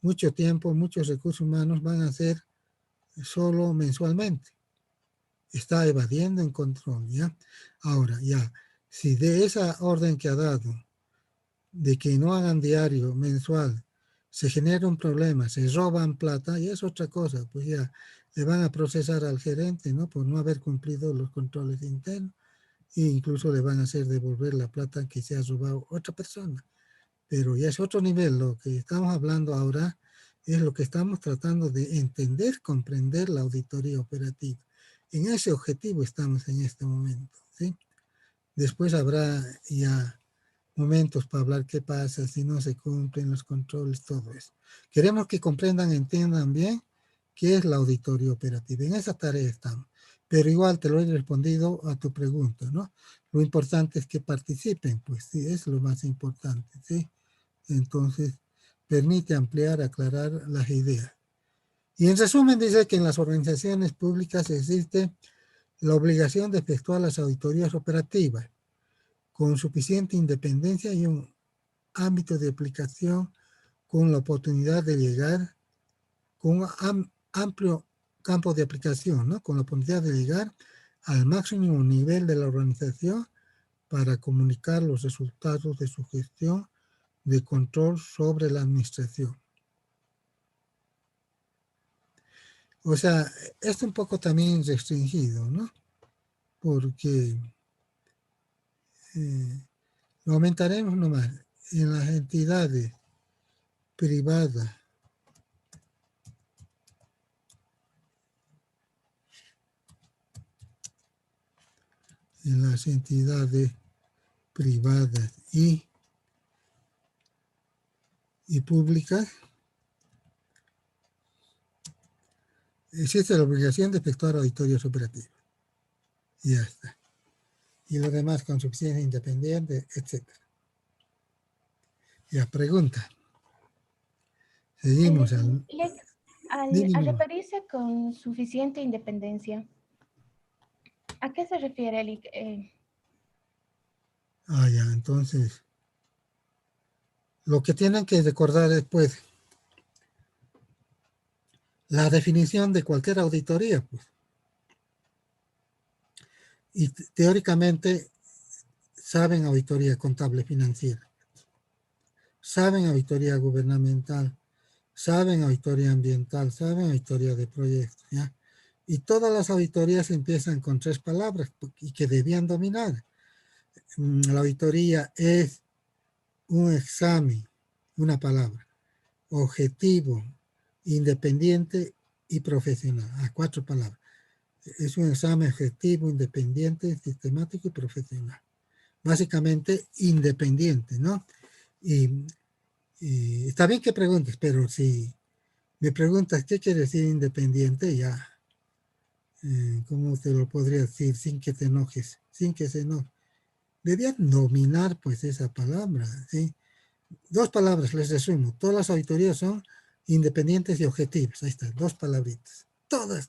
S1: mucho tiempo, muchos recursos humanos van a ser solo mensualmente. Está evadiendo en control, ¿ya? Ahora, ya, si de esa orden que ha dado, de que no hagan diario, mensual, se genera un problema, se roban plata, y es otra cosa, pues ya le van a procesar al gerente, ¿no? Por no haber cumplido los controles internos, e incluso le van a hacer devolver la plata que se ha robado otra persona. Pero ya es otro nivel. Lo que estamos hablando ahora es lo que estamos tratando de entender, comprender la auditoría operativa. En ese objetivo estamos en este momento, ¿sí? Después habrá ya momentos para hablar qué pasa si no se cumplen los controles, todo eso. Queremos que comprendan, entiendan bien qué es la auditoría operativa. En esa tarea estamos. Pero igual te lo he respondido a tu pregunta, ¿no? Lo importante es que participen, pues sí, es lo más importante, ¿sí? Entonces, permite ampliar, aclarar las ideas. Y en resumen dice que en las organizaciones públicas existe la obligación de efectuar las auditorías operativas con suficiente independencia y un ámbito de aplicación con la oportunidad de llegar con un amplio campo de aplicación, ¿no? Con la oportunidad de llegar al máximo nivel de la organización para comunicar los resultados de su gestión de control sobre la administración. O sea, es un poco también restringido, ¿no? Porque lo aumentaremos nomás en las entidades privadas. En las entidades privadas y públicas, existe la obligación de efectuar auditorías operativas. Y ya está. Y lo demás con suficiencia independiente, etc. Ya, pregunta. Seguimos.
S4: Al
S1: Dime.
S4: referirse con suficiente independencia, ¿a qué se refiere el
S1: Ya, entonces, lo que tienen que recordar después, la definición de cualquier auditoría, pues. Y teóricamente saben auditoría contable financiera, saben auditoría gubernamental, saben auditoría ambiental, saben auditoría de proyectos, ¿ya? Y todas las auditorías empiezan con 3 palabras y que debían dominar. La auditoría es un examen, una palabra, objetivo, independiente y profesional. 4 palabras. Es un examen objetivo, independiente, sistemático y profesional. Básicamente independiente, ¿no? Y está bien que preguntes, pero si me preguntas qué quiere decir independiente, ya, ¿cómo te lo podría decir sin que te enojes? Sin que se enoje. Debían dominar, pues, esa palabra, ¿sí? 2 palabras, les resumo. Todas las auditorías son independientes y objetivas. Ahí está, 2 palabritas. Todas.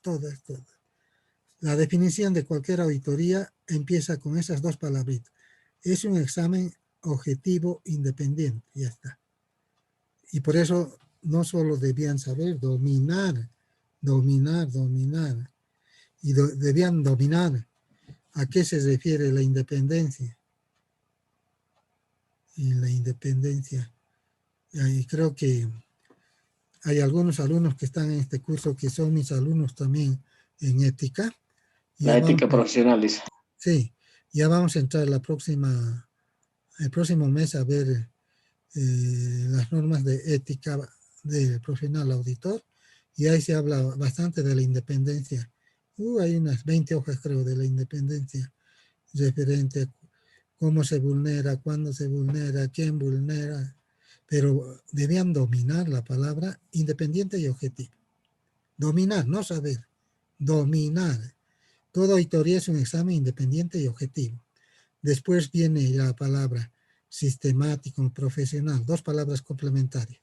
S1: La definición de cualquier auditoría empieza con esas 2 palabritas. Es un examen objetivo independiente, ya está. Y por eso no solo debían saber, dominar. Y debían dominar a qué se refiere la independencia. Y la independencia, y creo que hay algunos alumnos que están en este curso que son mis alumnos también en ética.
S3: La ética profesional, dice.
S1: Sí, ya vamos a entrar el próximo mes a ver las normas de ética del profesional auditor, y ahí se habla bastante de la independencia. Hay unas 20 hojas, creo, de la independencia referente a cómo se vulnera, cuándo se vulnera, quién vulnera, pero debían dominar la palabra independiente y objetivo. Dominar, no saber, dominar. Toda auditoría es un examen independiente y objetivo. Después viene la palabra sistemático, profesional, dos palabras complementarias,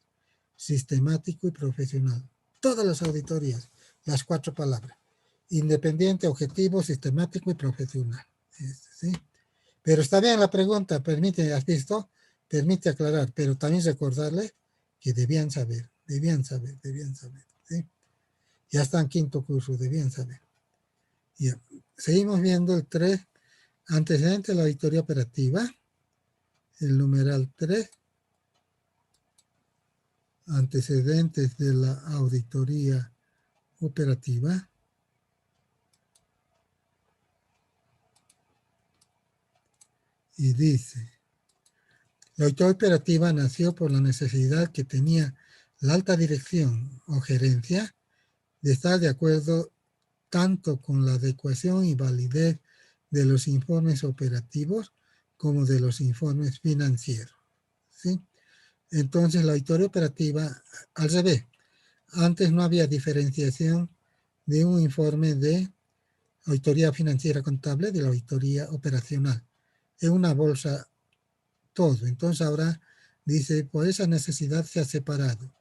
S1: sistemático y profesional. Todas las auditorías, las 4 palabras, independiente, objetivo, sistemático y profesional. ¿Sí? Pero está bien la pregunta, permite, has visto, permite aclarar, pero también recordarle que debían saber. ¿Sí? Ya está en 5º curso, debían saber. Ya. Seguimos viendo el 3, antecedentes de la auditoría operativa, el numeral 3, antecedentes de la auditoría operativa. Y dice, la auditoría operativa nació por la necesidad que tenía la alta dirección o gerencia de estar de acuerdo tanto con la adecuación y validez de los informes operativos como de los informes financieros. ¿Sí? Entonces, la auditoría operativa, al revés, antes no había diferenciación de un informe de auditoría financiera contable de la auditoría operacional. Es una bolsa todo. Entonces ahora dice, por esa necesidad se ha separado.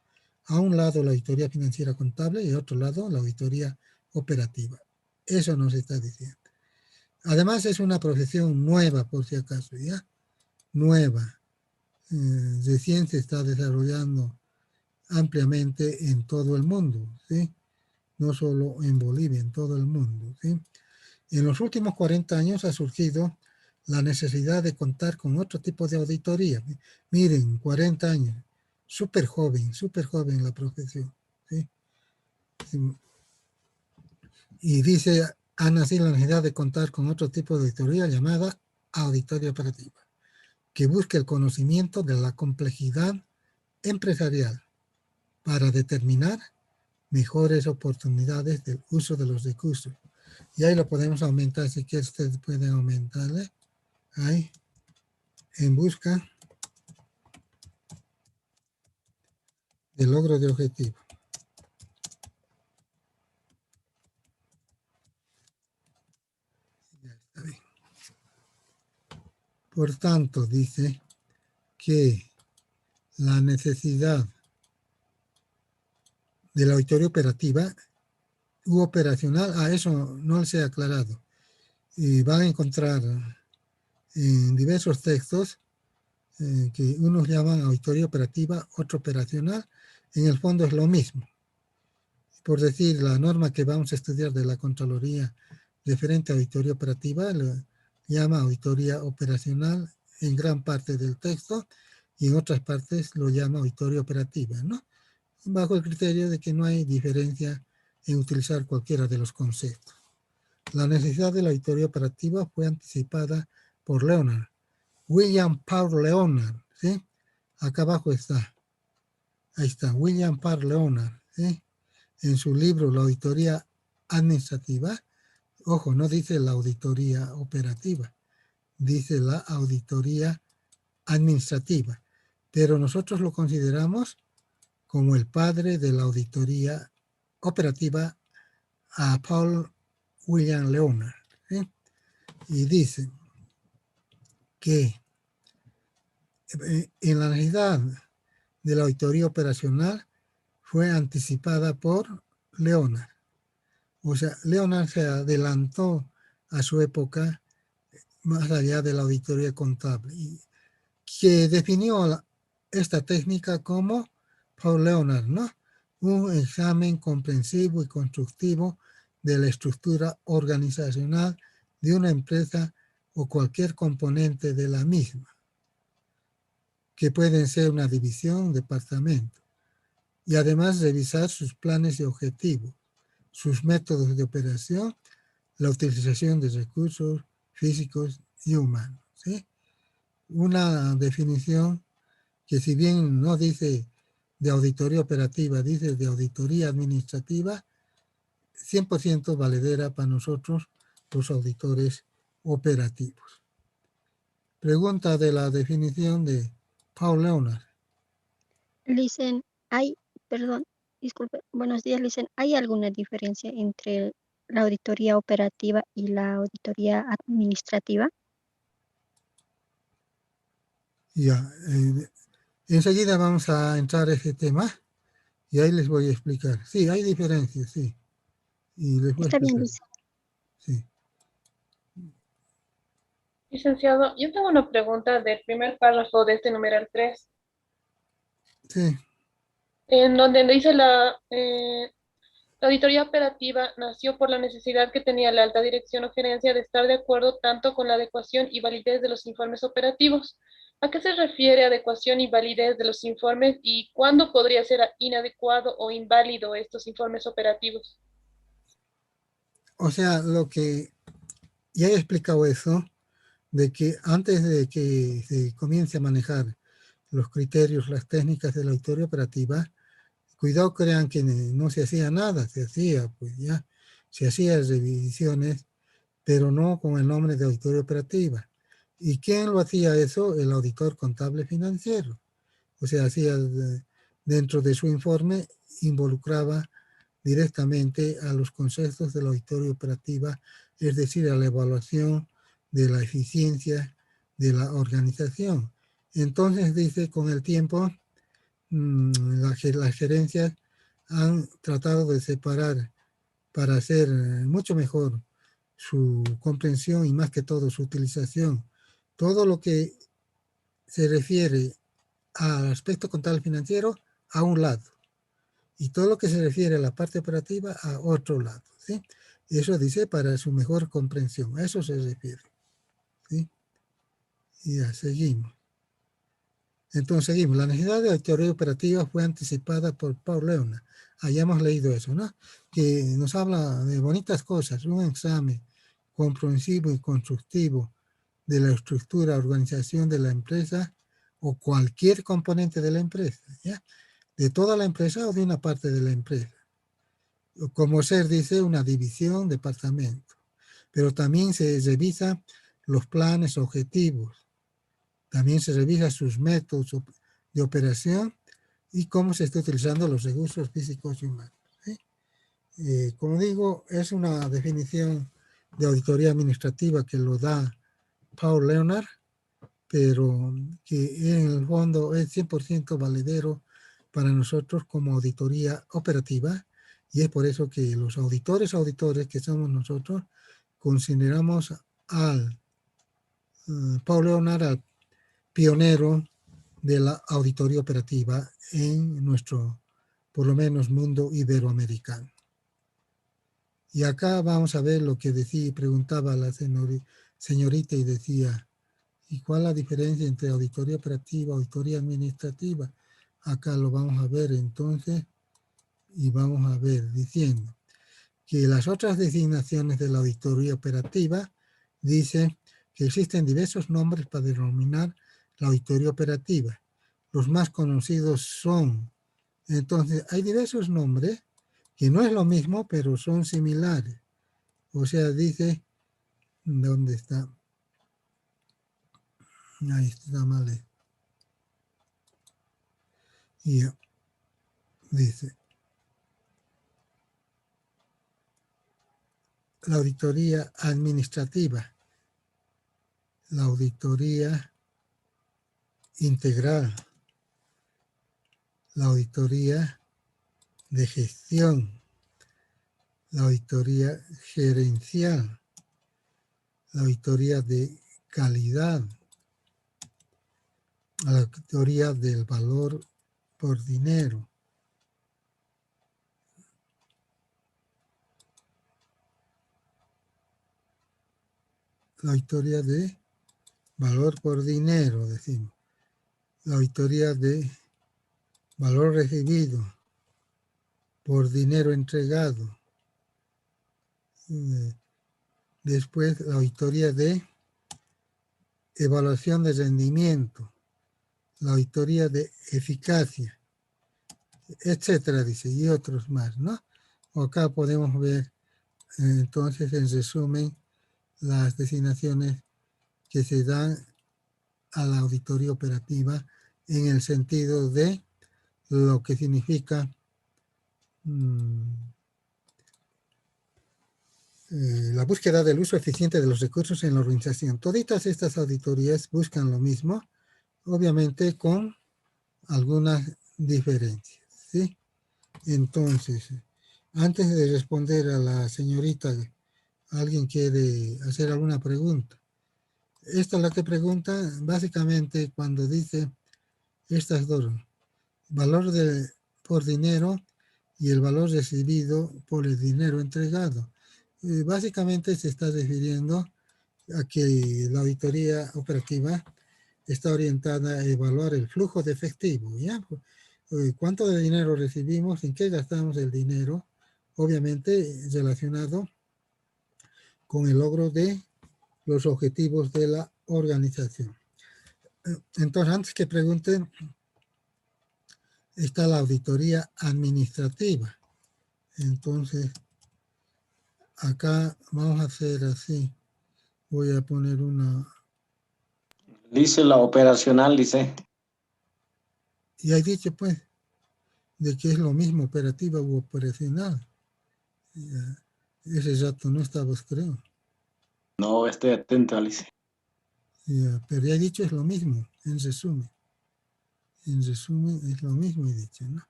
S1: A un lado la auditoría financiera contable y a otro lado la auditoría operativa. Eso nos está diciendo. Además es una profesión nueva, por si acaso, ¿ya? Nueva. Recién se está desarrollando ampliamente en todo el mundo, ¿sí? No solo en Bolivia, en todo el mundo, ¿sí? En los últimos 40 años ha surgido la necesidad de contar con otro tipo de auditoría. Miren, 40 años, súper joven la profesión, ¿sí? Y dice, ha nacido la necesidad de contar con otro tipo de auditoría llamada auditoría operativa, que busque el conocimiento de la complejidad empresarial para determinar mejores oportunidades del uso de los recursos. Y ahí lo podemos aumentar, si quieren ustedes pueden aumentarle. Ahí, en busca de logro de objetivo. Ya está bien. Por tanto, dice que la necesidad de la auditoría operativa u operacional, a eso no les he aclarado. Y van a encontrar en diversos textos que unos llaman auditoría operativa, otro operacional. En el fondo es lo mismo. Por decir, la norma que vamos a estudiar de la Contraloría referente a auditoría operativa, lo llama auditoría operacional en gran parte del texto y en otras partes lo llama auditoría operativa, ¿no? Bajo el criterio de que no hay diferencia en utilizar cualquiera de los conceptos. La necesidad de la auditoría operativa fue anticipada por Leonard, William Paul Leonard, ¿sí? Acá abajo está. Ahí está, William Paul Leonard, ¿sí? En su libro La auditoría administrativa, ojo, no dice la auditoría operativa, dice la auditoría administrativa, pero nosotros lo consideramos como el padre de la auditoría operativa a Paul William Leonard, ¿sí? Y dice que en la necesidad de la auditoría operacional fue anticipada por Leonard. O sea, Leonard se adelantó a su época más allá de la auditoría contable, y que definió esta técnica como Paul Leonard, ¿no? Un examen comprensivo y constructivo de la estructura organizacional de una empresa o cualquier componente de la misma, que pueden ser una división, departamento, y además revisar sus planes y objetivos, sus métodos de operación, la utilización de recursos físicos y humanos, ¿sí? Una definición que si bien no dice de auditoría operativa, dice de auditoría administrativa, 100% valedera para nosotros los auditores operativos. Pregunta de la definición de Paul Leonard.
S5: Listen, perdón, disculpe, buenos días, Listen, ¿hay alguna diferencia entre la auditoría operativa y la auditoría administrativa?
S1: Ya, enseguida vamos a entrar a ese tema y ahí les voy a explicar. Sí, hay diferencias, sí. Y les voy a
S5: Está bien,
S1: explicar.
S5: Listen.
S1: Sí.
S6: Licenciado, yo tengo una pregunta del primer párrafo de este numeral 3,
S1: Sí,
S6: en donde dice la auditoría operativa nació por la necesidad que tenía la alta dirección o gerencia de estar de acuerdo tanto con la adecuación y validez de los informes operativos. ¿A qué se refiere adecuación y validez de los informes y cuándo podría ser inadecuado o inválido estos informes operativos?
S1: o sea, lo que ya he explicado eso, de que antes de que se comience a manejar los criterios, las técnicas de la auditoría operativa, cuidado, crean que no se hacía nada, se hacía, pues ya, se hacían revisiones, pero no con el nombre de auditoría operativa. ¿Y quién lo hacía eso? El auditor contable financiero. O sea, hacía dentro de su informe, involucraba directamente a los conceptos de la auditoría operativa, es decir, a la evaluación de la eficiencia de la organización. Entonces dice, con el tiempo, las gerencias han tratado de separar para hacer mucho mejor su comprensión y más que todo su utilización. Todo lo que se refiere al aspecto contable financiero a un lado y todo lo que se refiere a la parte operativa a otro lado, ¿sí? Eso dice para su mejor comprensión, a eso se refiere, ¿sí? Y ya seguimos. Entonces seguimos. La necesidad de auditoría operativa fue anticipada por Paul Leonard. Hayamos leído eso, ¿no? Que nos habla de bonitas cosas, un examen comprensivo y constructivo de la estructura, organización de la empresa o cualquier componente de la empresa, ¿ya? De toda la empresa o de una parte de la empresa. Como ser, dice, una división, departamento. Pero también se revisa los planes objetivos. También se revisa sus métodos de operación y cómo se está utilizando los recursos físicos y humanos, ¿sí? Como digo, es una definición de auditoría administrativa que lo da Paul Leonard, pero que en el fondo es 100% valedero para nosotros como auditoría operativa, y es por eso que los auditores que somos nosotros, consideramos al Paul Leonard, al pionero de la auditoría operativa en nuestro, por lo menos, mundo iberoamericano. Y acá vamos a ver lo que decía, preguntaba la señorita y decía, ¿y cuál es la diferencia entre auditoría operativa y auditoría administrativa? Acá lo vamos a ver entonces y vamos a ver diciendo que las otras designaciones de la auditoría operativa dicen que existen diversos nombres para denominar la auditoría operativa. Los más conocidos son, entonces hay diversos nombres que no es lo mismo, pero son similares. O sea, dice, ¿dónde está? Ahí está mal. Y dice, la auditoría administrativa, la auditoría integral, la auditoría de gestión, la auditoría gerencial, la auditoría de calidad, la auditoría del valor por dinero, la auditoría de valor por dinero, decimos, la auditoría de valor recibido por dinero entregado, después la auditoría de evaluación de rendimiento, la auditoría de eficacia, etcétera, dice, y otros más, ¿no? Acá podemos ver, entonces, en resumen, las designaciones que se dan a la auditoría operativa en el sentido de lo que significa la búsqueda del uso eficiente de los recursos en la organización. Toditas estas auditorías buscan lo mismo, obviamente con algunas diferencias, ¿sí? Entonces, antes de responder a la señorita, ¿alguien quiere hacer alguna pregunta? Esta es la que pregunta, básicamente, cuando dice estas dos, valor por dinero y el valor recibido por el dinero entregado. Básicamente se está refiriendo a que la auditoría operativa está orientada a evaluar el flujo de efectivo, ¿ya? ¿Cuánto de dinero recibimos? ¿En qué gastamos el dinero? Obviamente relacionado con el logro de los objetivos de la organización. Entonces, antes que pregunten, está la auditoría administrativa. Entonces, acá vamos a hacer así. Voy a poner una...
S3: Dice la operacional, dice.
S1: Y hay dicho, pues, de que es lo mismo operativa u operacional. Ese rato no estabas, creo.
S3: No, estoy atento, dice.
S1: Pero ya he dicho es lo mismo, en resumen. En resumen es lo mismo, he dicho, ¿no?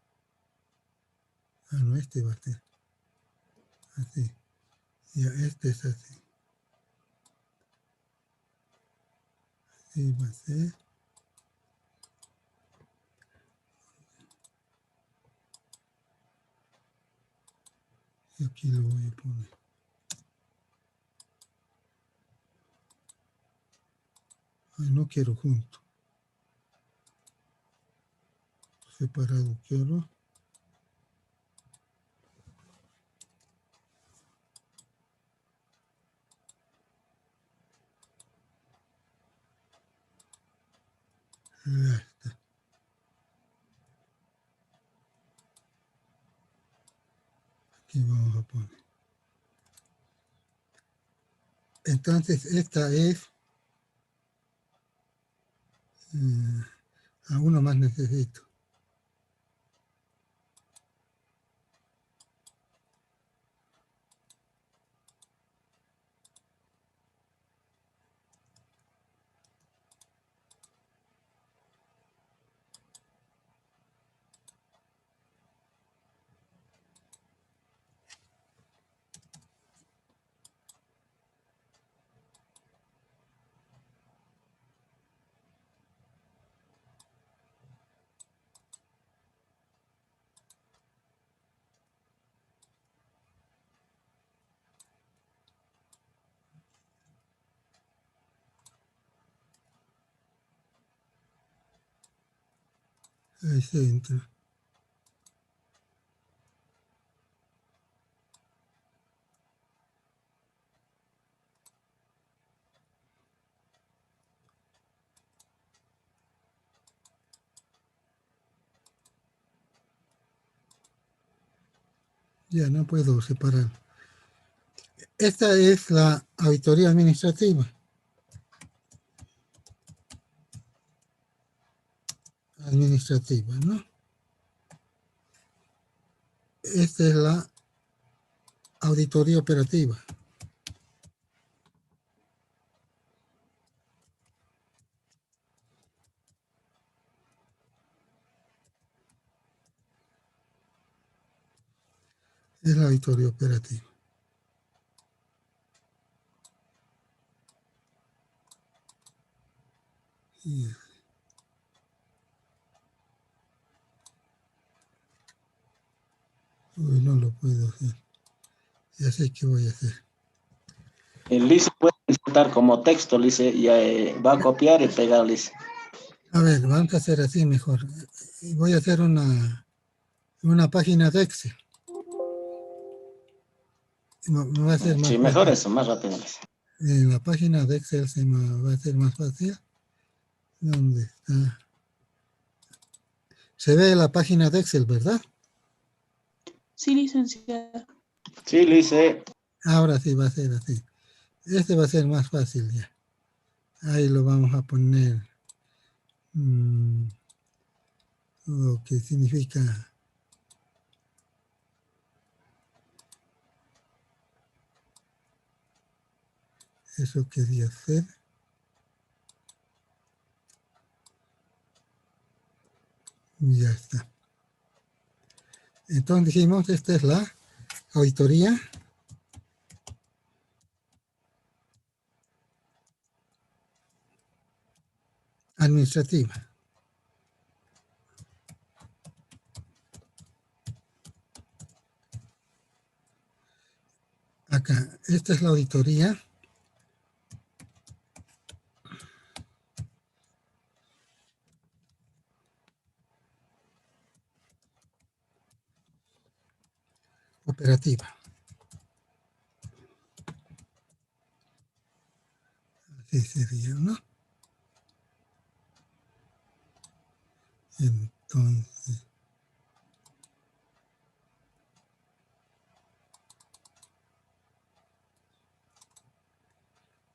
S1: Ah, no, este va a ser así. Ya, este es así. Así va a ser. Y aquí lo voy a poner. Ay, no quiero junto. Separado quiero. Ya está. Aquí vamos a poner. Entonces, esta es... a uno más necesito. Ahí se entra. Ya no puedo separar. Esta es la auditoría administrativa. Administrativa, ¿no? Esta es la auditoría operativa. Es la auditoría operativa. Yeah. Uy, no lo puedo hacer. Ya sé qué voy a hacer.
S3: El Lice puede insertar como texto, Lice, y va a copiar y pegar, Lice.
S1: A ver, vamos a hacer así mejor. Voy a hacer una página de Excel. Me va a ser más
S3: Sí,
S1: fácil.
S3: mejor eso, más rápido, Lice.
S1: En la página de Excel se me va a hacer más fácil. ¿Dónde está? Se ve la página de Excel, ¿verdad?
S7: Sí, licenciada.
S3: Sí, Lice.
S1: Ahora sí va a ser así. Este va a ser más fácil ya. Ahí lo vamos a poner lo que significa eso quería hacer. Ya está. Entonces dijimos, esta es la auditoría administrativa. Acá, esta es la auditoría operativa. Así sería, ¿no? Entonces,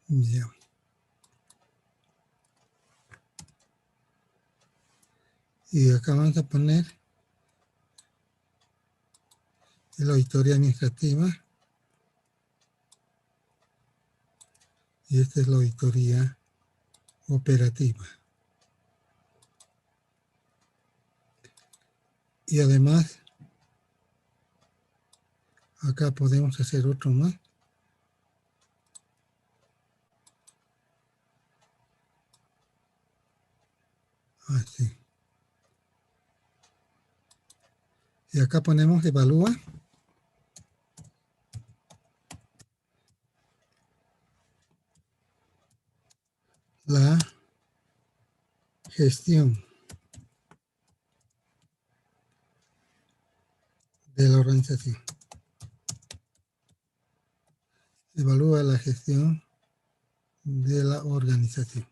S1: ya. Y acá vamos a poner la auditoría administrativa. Y esta es la auditoría operativa. Y además, acá podemos hacer otro más. Así. Y acá ponemos evalúa la gestión de la organización. Evalúa la gestión de la organización.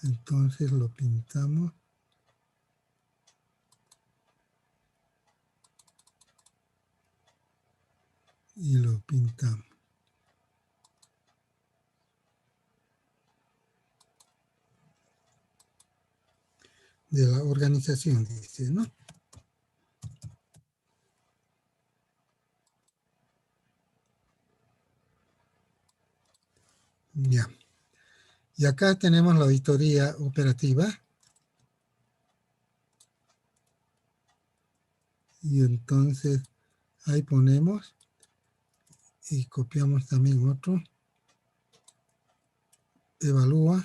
S1: Entonces lo pintamos. Y lo pintamos. De la organización, dice, ¿no? Ya. Y acá tenemos la auditoría operativa. Y entonces ahí ponemos y copiamos también otro. Evalúa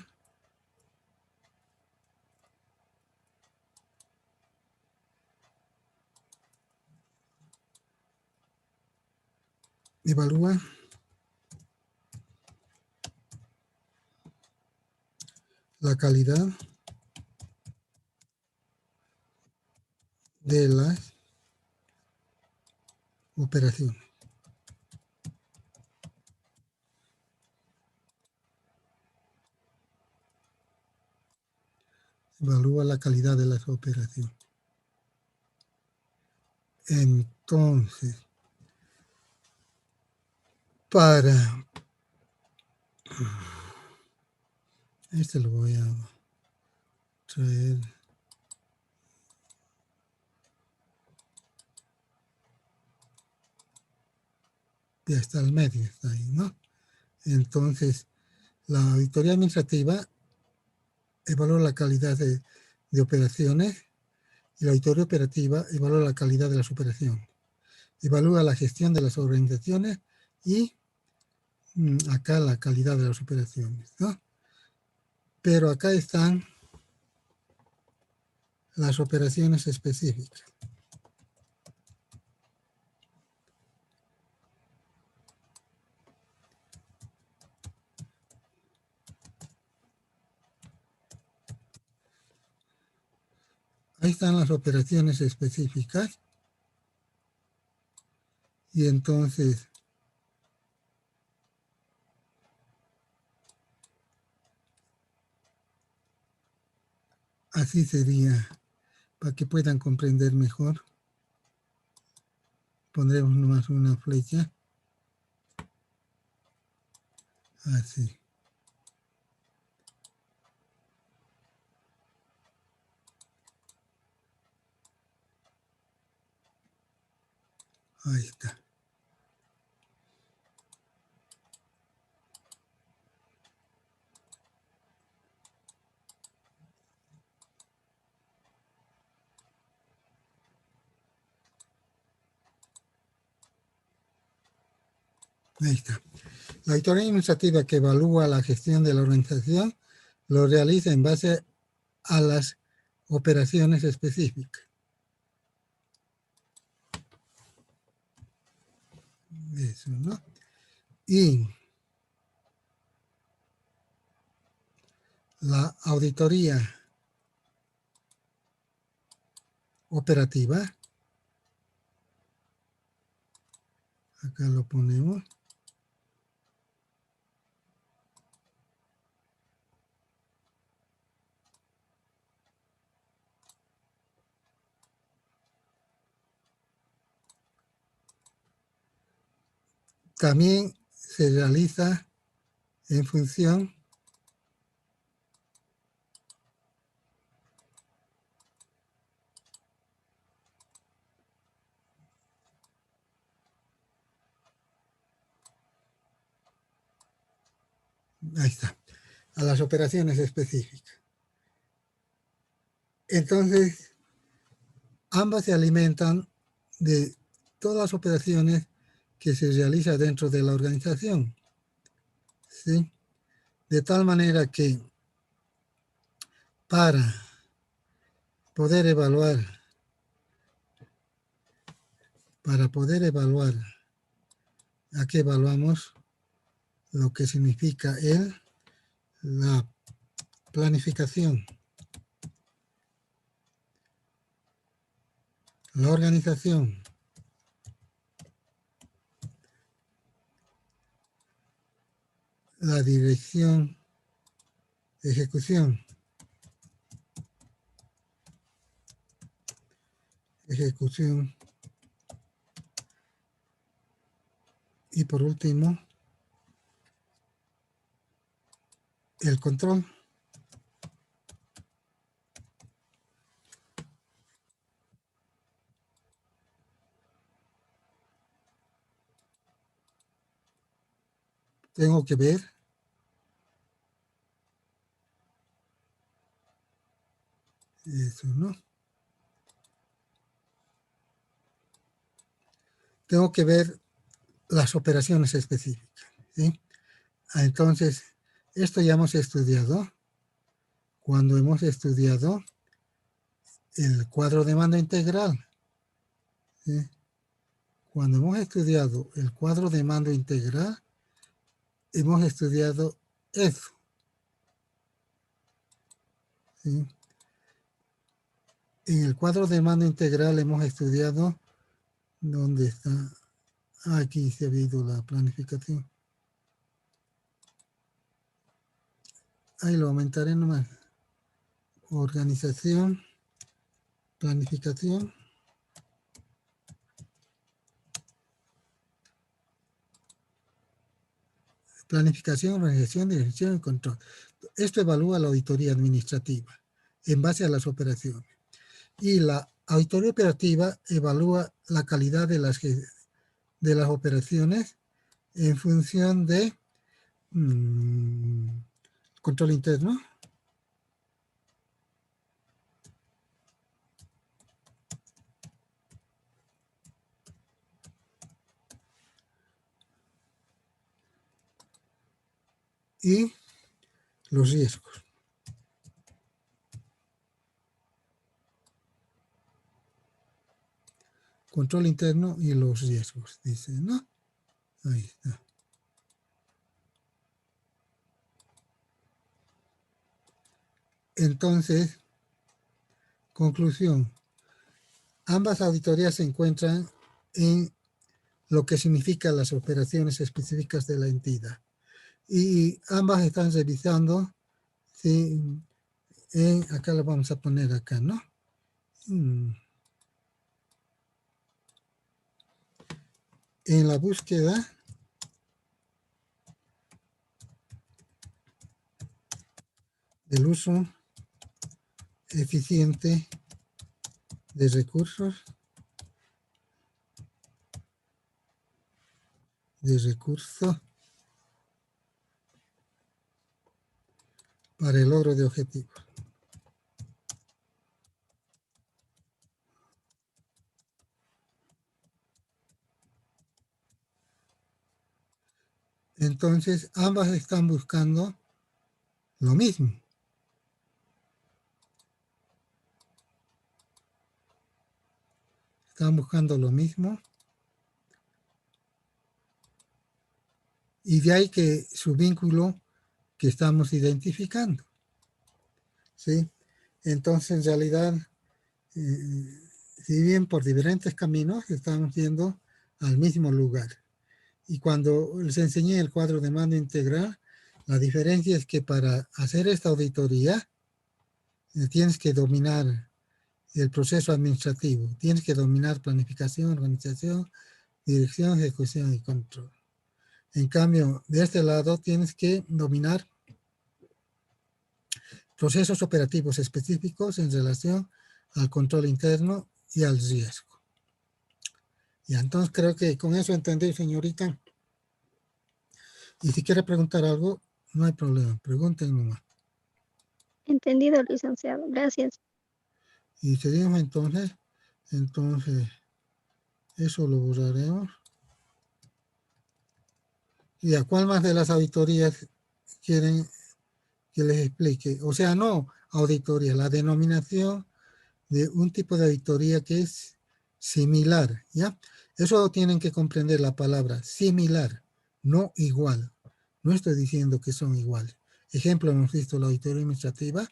S1: la calidad de las operaciones. Evalúa la calidad de las operaciones. Entonces, para este lo voy a traer. Ya está al medio, está ahí, ¿no? Entonces, la auditoría administrativa evalúa la calidad de operaciones y la auditoría operativa evalúa la calidad de las operaciones. Evalúa la gestión de las organizaciones y acá la calidad de las operaciones, ¿no? Pero acá están las operaciones específicas. Ahí están las operaciones específicas. Y entonces, Así sería, para que puedan comprender mejor. Pondremos nomás una flecha. Así. Ahí está. Ahí está. La auditoría administrativa que evalúa la gestión de la organización lo realiza en base a las operaciones específicas. Eso, ¿no? Y la auditoría operativa, acá lo ponemos. También se realiza en función ahí está, a las operaciones específicas. Entonces, ambas se alimentan de todas las operaciones que se realizan dentro de la organización, ¿sí? De tal manera que para poder evaluar, aquí evaluamos lo que significa la planificación, la organización, la dirección, ejecución, y por último, el control. Tengo que ver eso, ¿no? Tengo que ver las operaciones específicas, ¿sí? Entonces, esto ya hemos estudiado cuando hemos estudiado el cuadro de mando integral, ¿sí? Cuando hemos estudiado el cuadro de mando integral, hemos estudiado eso, ¿sí? En el cuadro de mando integral hemos estudiado, ¿dónde está? Aquí se ha habido la planificación. Ahí lo aumentaré nomás. Organización, planificación. Planificación, organización, dirección y control. Esto evalúa la auditoría administrativa en base a las operaciones. Y la auditoría operativa evalúa la calidad de las operaciones en función de control interno. Y los riesgos. Control interno y los riesgos, dice, ¿no? Ahí está. Entonces, conclusión. Ambas auditorías se encuentran en lo que significa las operaciones específicas de la entidad. Y ambas están revisando, ¿sí?, acá lo vamos a poner acá, ¿no? En la búsqueda del uso eficiente de recursos, para el logro de objetivos. Entonces, ambas están buscando lo mismo. Están buscando lo mismo. Y de ahí que su vínculo que estamos identificando. ¿Sí? Entonces, en realidad, si bien por diferentes caminos, estamos yendo al mismo lugar. Y cuando les enseñé el cuadro de mando integral, la diferencia es que para hacer esta auditoría, tienes que dominar el proceso administrativo, tienes que dominar planificación, organización, dirección, ejecución y control. En cambio, de este lado tienes que dominar procesos operativos específicos en relación al control interno y al riesgo. Y entonces creo que con eso entendí, señorita. Y si quiere preguntar algo, no hay problema, pregunten nomás.
S5: Entendido, licenciado. Gracias.
S1: Y seguimos entonces, eso lo borraremos. ¿Y a cuál más de las auditorías quieren que les explique? O sea, no auditoría, la denominación de un tipo de auditoría que es similar, ¿ya? Eso tienen que comprender la palabra similar, no igual. No estoy diciendo que son iguales. Ejemplo, hemos visto la auditoría administrativa,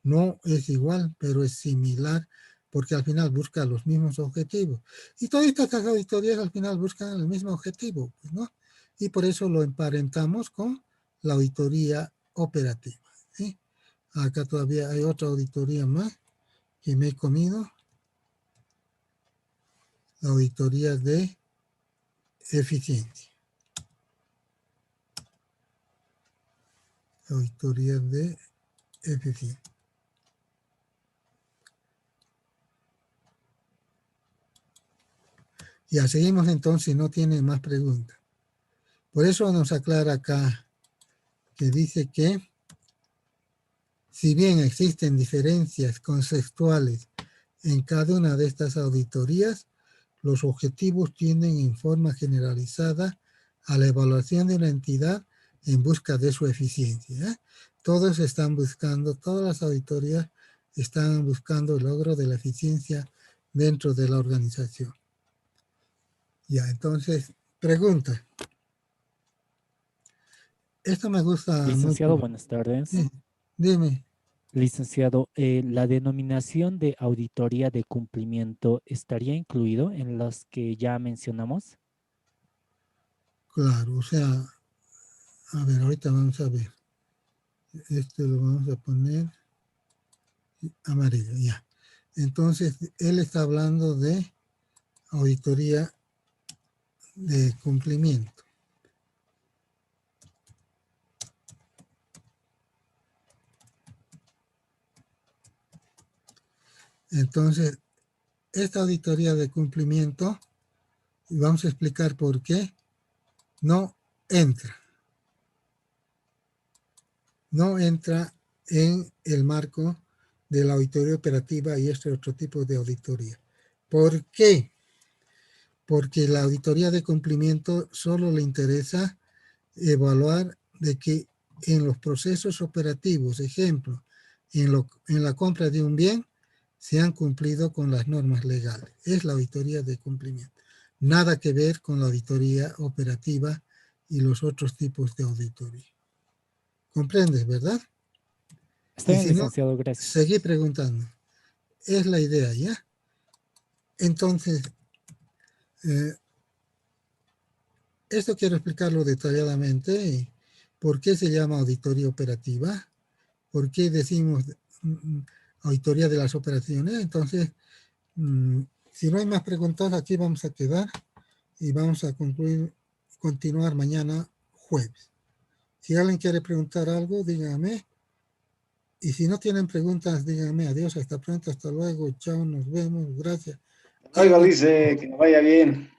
S1: no es igual, pero es similar, porque al final busca los mismos objetivos. Y todas estas auditorías al final buscan el mismo objetivo, ¿no? Y por eso lo emparentamos con la auditoría operativa, ¿sí? Acá todavía hay otra auditoría más que me he comido. La auditoría de eficiencia. Auditoría de eficiencia. Ya seguimos entonces, si no tiene más preguntas. Por eso nos aclara acá que dice que si bien existen diferencias conceptuales en cada una de estas auditorías, los objetivos tienden en forma generalizada a la evaluación de una entidad en busca de su eficiencia. Todos están buscando, todas las auditorías están buscando el logro de la eficiencia dentro de la organización. Ya, entonces, pregunta. Esto me gusta
S8: Licenciado,
S1: mucho.
S8: buenas tardes.
S1: Sí, dime.
S8: Licenciado, ¿la denominación de auditoría de cumplimiento estaría incluido en las que ya mencionamos?
S1: Claro, o sea, a ver, ahorita vamos a ver. Este lo vamos a poner amarillo, ya. Entonces, él está hablando de auditoría de cumplimiento. Entonces, esta auditoría de cumplimiento, y vamos a explicar por qué, no entra. No entra en el marco de la auditoría operativa y este otro tipo de auditoría. ¿Por qué? Porque la auditoría de cumplimiento solo le interesa evaluar de que en los procesos operativos, ejemplo, en la compra de un bien, se han cumplido con las normas legales. Es la auditoría de cumplimiento. Nada que ver con la auditoría operativa y los otros tipos de auditoría. ¿Comprendes, verdad?
S8: Está
S1: Y
S8: bien,
S1: si no,
S8: licenciado, gracias.
S1: seguí preguntando. Es la idea, ¿ya? Entonces, esto quiero explicarlo detalladamente. ¿Por qué se llama auditoría operativa? ¿Por qué decimos auditoría de las operaciones. Entonces, si no hay más preguntas, aquí vamos a quedar y vamos a continuar mañana jueves. Si alguien quiere preguntar algo, dígame. Y si no tienen preguntas, díganme adiós, hasta pronto, hasta luego, chao, nos vemos, gracias.
S3: Oiga, dice que vaya bien.